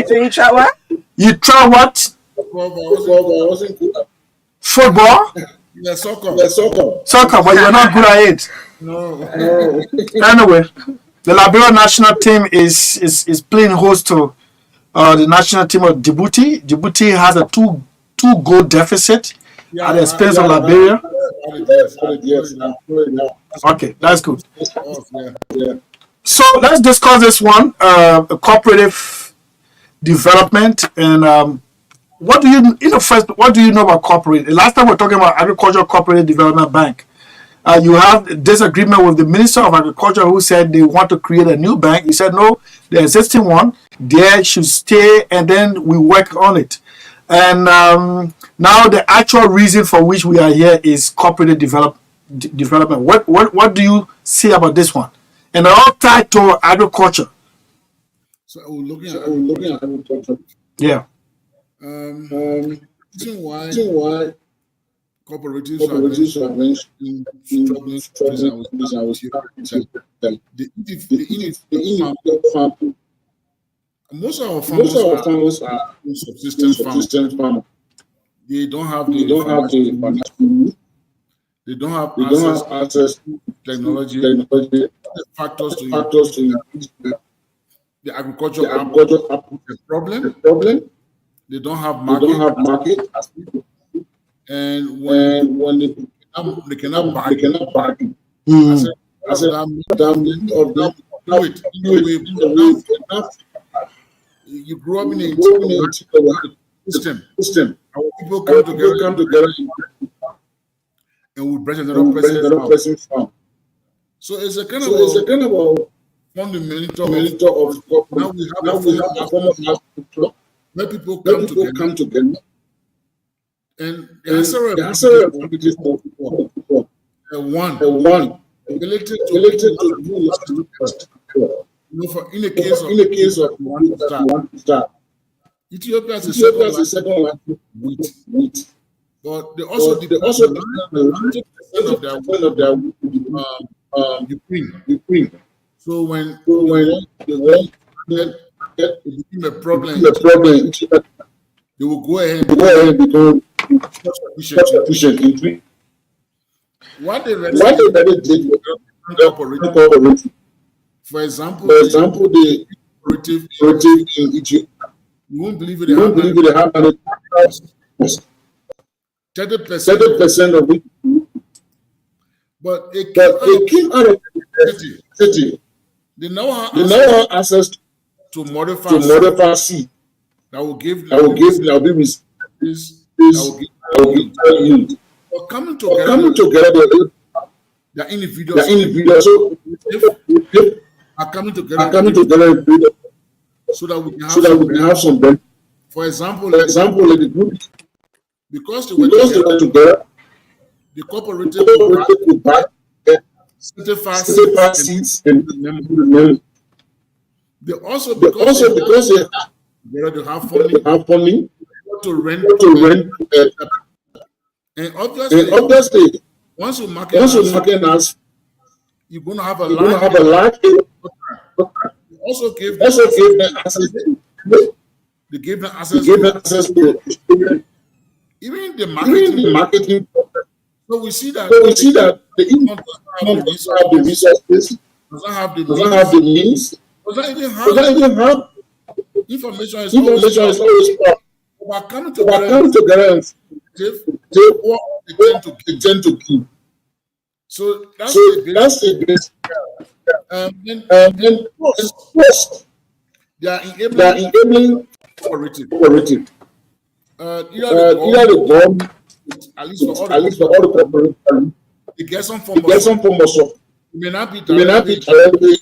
So you try what? You try what? I wasn't good at football? Yeah, soccer. Soccer, but you're not good at it. No. Anyway, the Liberia national team is playing host to the national team of Djibouti. Djibouti has a two goal deficit at the expense of Liberia. Okay, that's good. So let's discuss this one, cooperative development, and what do you know about cooperative? Last time we were talking about Agricultural Cooperative Development Bank. You have disagreement with the Minister of Agriculture, who said they want to create a new bank. He said no, the existing one there should stay, and then we work on it. And now the actual reason for which we are here is cooperative development. What do you say about this one? And all tied to agriculture. So looking at agriculture. Yeah. Reason why cooperatives are mentioned in struggling most of our farmers are subsistence farmers. They don't have the they don't have access to technology. The factors to the agriculture the problem. They don't have market. And when they They cannot bargain. I said, you grew up in a system. Our people come together and we bring another person from. So it's a kind of a fundamental of now we have a form of where people come together. And the answer one related to do in the case of one star. Ethiopia is the second one with. But they also depend on 100% of their Ukraine. So when they became a problem, they will go ahead and become sufficient. What they really did was for example, the cooperative in Egypt. You won't believe it. They have 30% of it. But it came out of the city. They now have access to modify seed that will give yield. But coming together, the individuals are coming together so that we can have some benefit. For example, the group, because they were together, the cooperative could buy certified seeds and they also because they have funding to rent and obviously once you market us, you're going to have a large they also gave them access. They gave them access to even the marketing. So we see that the income doesn't have the resources, doesn't have the means, doesn't even have information is always poor. But coming together and they tend to give. So that's the best. And first, they are enabling cooperative. Either the government, at least for all the corporations, they get some form of support. It may not be directly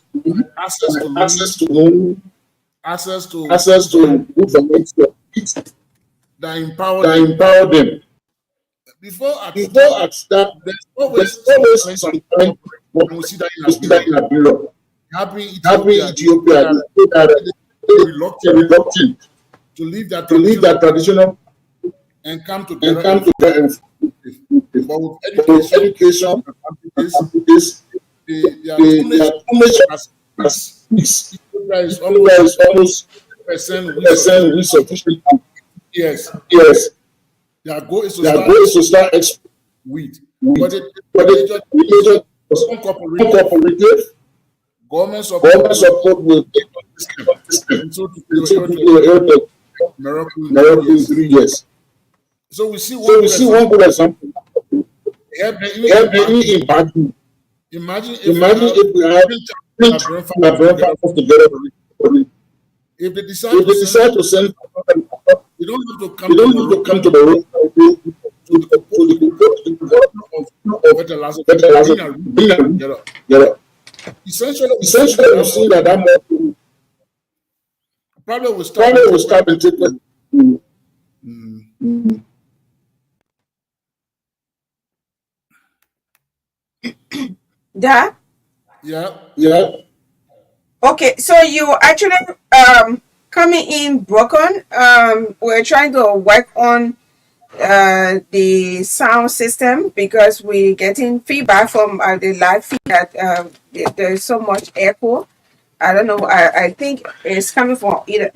access to loan, access to information that empower them. Before I start, there's always some time when we see that in Europe. Happy Ethiopia reluctant to leave that traditional and come together. But with education, there are too much peace. Ethiopia is almost % sufficient. Yes. Their goal is to start with. But the cooperative government support will take until miracle in 3 years. So we see one good example. Imagine if we have together. If they decide to send, you don't have to come to the room to the essentially, you see that probably will start and take it. That? Yeah. Okay, so you actually coming in broken. We're trying to work on the sound system because we're getting feedback from the live feed that there's so much echo. I don't know. I think it's coming from either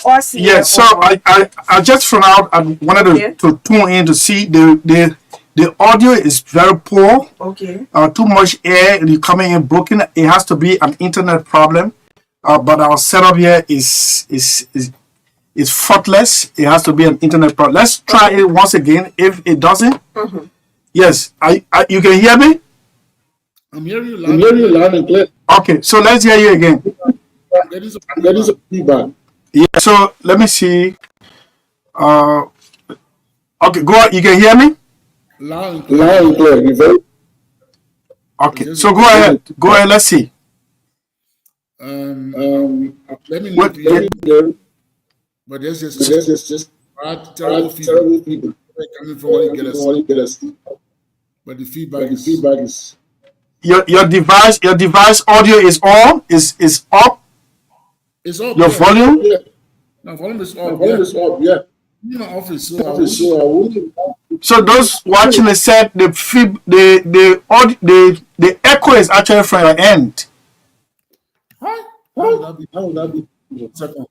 us. Yes. So I just found out. I wanted to tune in to see the audio is very poor. Okay. Too much air. You coming in broken. It has to be an internet problem. But our setup here is faultless. It has to be an internet problem. Let's try it once again. If it doesn't, Yes. You can hear me? I'm hearing you loud and clear. Okay, so let's hear you again. I'm getting some feedback. Yeah, so let me see. Okay, go on. You can hear me? Loud and clear. Okay, so go ahead. Go ahead, let's see. Let me know. But there's just terrible people coming from what you get us. But the feedback is your device audio is on, is up. It's up. Your volume? Yeah. No, volume is up. Yeah. In the office, so those watching the set, the echo is actually from your end. How would that be? Second.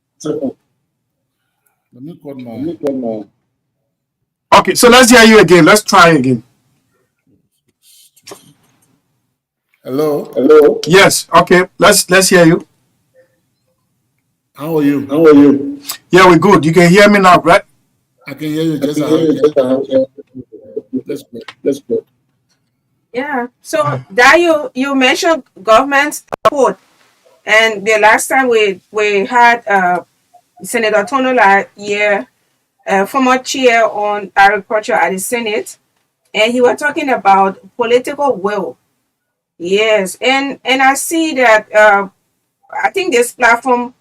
Let me call my. Okay, so let's hear you again. Let's try again. Hello. Yes. Okay. Let's hear you. How are you? Yeah, we're good. You can hear me now, right? I can hear you. Let's go. Yeah. So that you mentioned government support, and the last time we had Senator Tonola here, former chair on agriculture at the Senate, and he was talking about political will. Yes, and I see that I think this platform,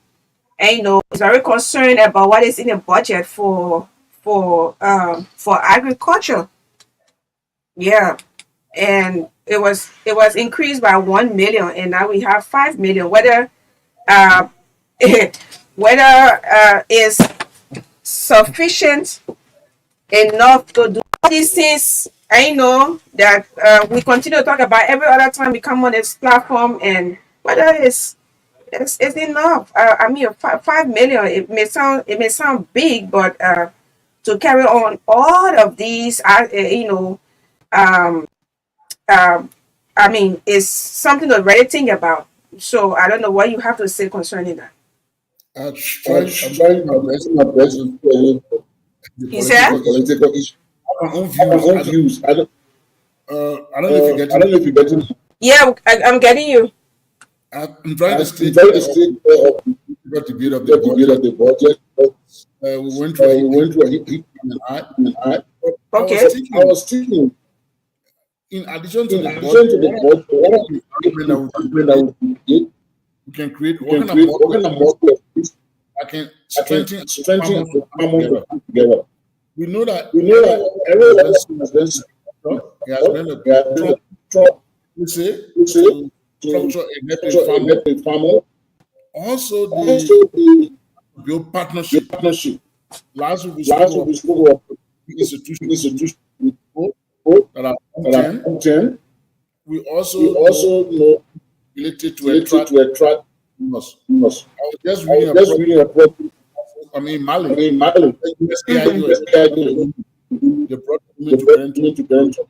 is very concerned about what is in the budget for agriculture. Yeah, and it was increased by 1 million, and now we have 5 million. Whether is sufficient enough to do all these things. I know that we continue to talk about every other time we come on this platform, and whether it's enough. I mean, 5 million. It may sound big, but to carry on all of these, I mean, it's something to really think about. So I don't know what you have to say concerning that. I'm trying my best to You said? political issue. My own views. I don't know if you get it. Yeah, I'm getting you. I'm trying to stay about the build of the budget. We went through a hit and I. Okay. I was thinking. In addition to the budget, we can create what kind of model that can strengthen farmers together. We know that everyone has been a structure a farmer. Also, the build partnership. Last week we spoke about institutions that are 10. We also know related to attract us. I was just reading a book. I mean, Mali. They brought me to Belgium.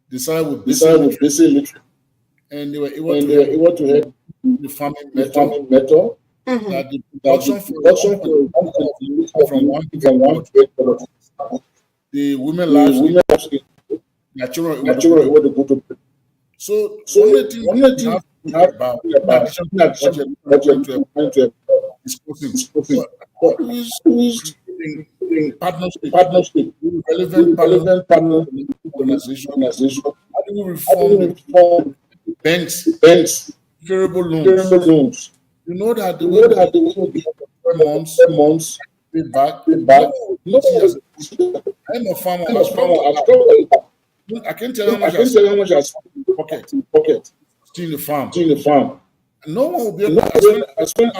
Decided with basic literature. And they were able to help the farming method. That the production from one to the women lives their children able to go to. So only thing we have about addition to budget discussing partnership relevant partner organization. How do we reform banks favorable loans? You know that the way that they will be months pay back. I'm a farmer. I can't tell you how much I spend in pocket. Still in the farm. No one will be able to spend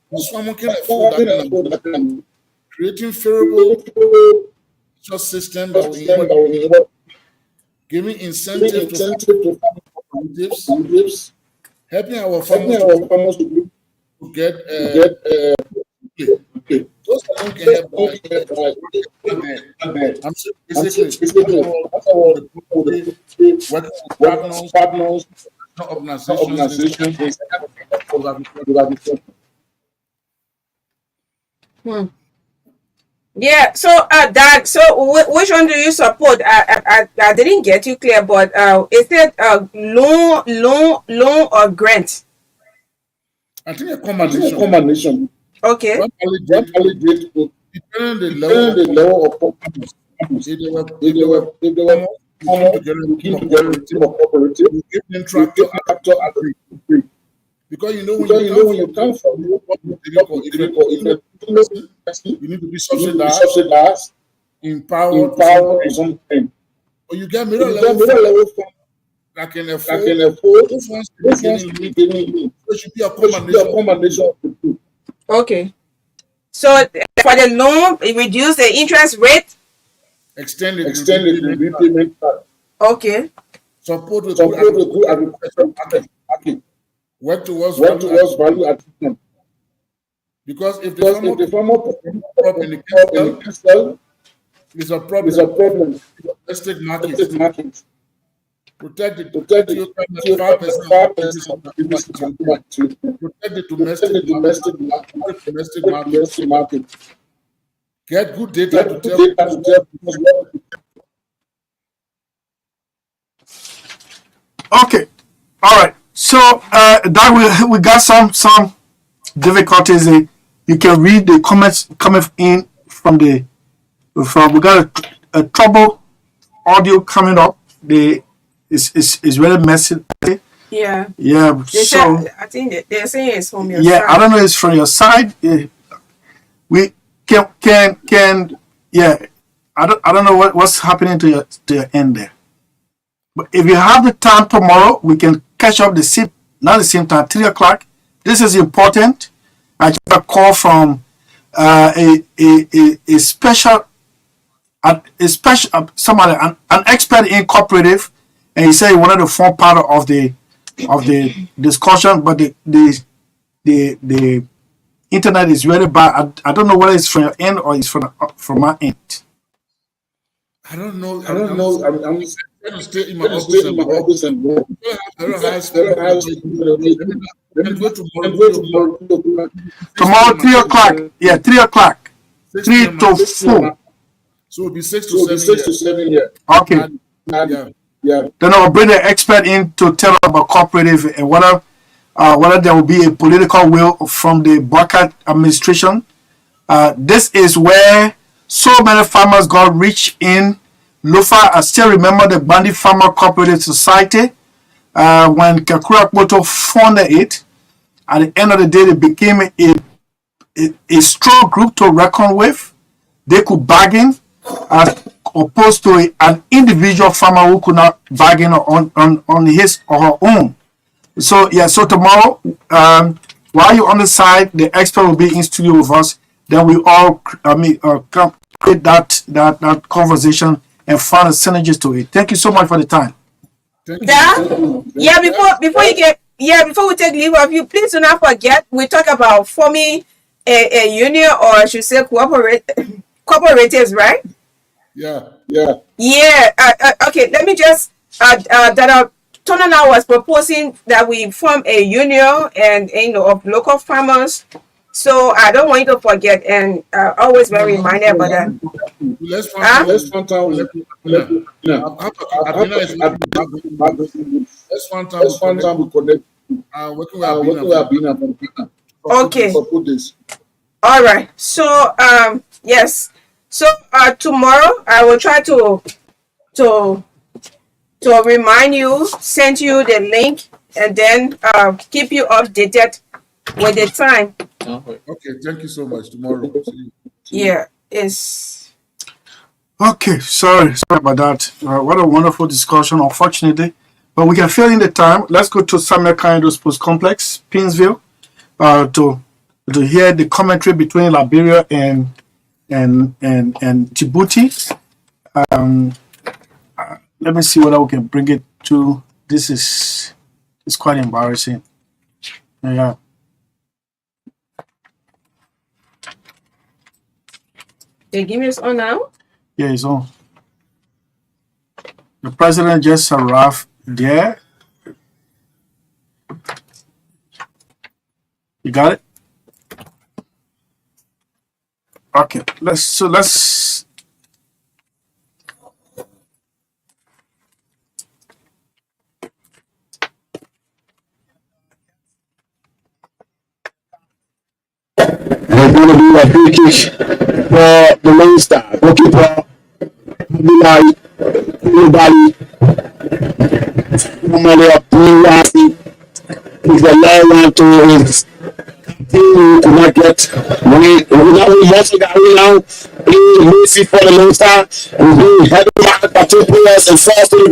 this farmer can afford that. Creating favorable system that will giving incentive to cooperatives, helping our farmers to get those alone can help. I'm basically working with partners, organizations. Yeah. So, Dad. So, which one do you support? I didn't get you clear, but is it loan or grant? I think a combination. Okay. What Ali did, depending on the level of performance. If they were working together in team of cooperative, you give them tractor agree. Because you know when you come from you need to be subsidized, empowered or something. Or you get middle level fund that can afford those ones beginning. So it should be a combination of the two. Okay. So for the loan, it reduce the interest rate. Extend the repayment time. Okay. Support the good agricultural market. Work towards value addition. Because if the farmer crop in the capital is a problem. Domestic market. Protect the 5% protect the domestic market. Get good data to tell. Okay, all right. So that we got some difficulties. You can read the comments coming in from we got a trouble audio coming up. It's really messy. Yeah. Yeah. I think they're saying it's from your side. Yeah, I don't know. It's from your side. We can. Yeah. I don't know what's happening to your end there. But if you have the time tomorrow, we can catch up not the same time, 3 o'clock. This is important. I got a call from a special somebody, an expert in cooperative, and he said he wanted to form part of the discussion, but the internet is really bad. I don't know whether it's from your end or it's from my end. I don't know. I'm trying to stay in my office and work. Tomorrow, 3 o'clock. Yeah, 3 o'clock. 3 to 4. So it'll be 6 to 7 here. Okay. Yeah. Then I'll bring the expert in to tell us about cooperative and whether there will be a political will from the Burkhardt administration. This is where so many farmers got rich in Lofa. I still remember the Bandi Farmer Cooperative Society when Kakura Kpoto founded it. At the end of the day, it became a strong group to reckon with. They could bargain as opposed to an individual farmer who could not bargain on his or her own. So yeah, so tomorrow, while you're on the side, the expert will be in studio with us. Then we all, create that conversation and find a synergies to it. Thank you so much for the time. Yeah, before we take leave of you, please do not forget we talk about forming a union, or I should say cooperatives, right? Yeah. Okay, let me just Tony now was proposing that we form a union and of local farmers. So I don't want you to forget, and always very reminded about that. Let's find time. We connect. Okay. All right. So yes. So tomorrow I will try to remind you, send you the link, and then keep you updated with the time. Okay, thank you so much. Tomorrow. Yeah, it's okay. Sorry about that. What a wonderful discussion. Unfortunately, but we can fill in the time. Let's go to Samuel Kaindo Sports Complex, Pinsville, to hear the commentary between Liberia and Djibouti. Let me see whether we can bring it to. This is quite embarrassing. Yeah. They give me this on now? Yeah, it's on. The president just arrived there. You got it? Okay, let's. And it's going to be a free kick for the Lone Star. Goalkeeper, Abdullahi, Koulibaly, normally a P1. He's the long one to his team to not get we also got now Messi for the Lone Star and being headed by two players and forced to the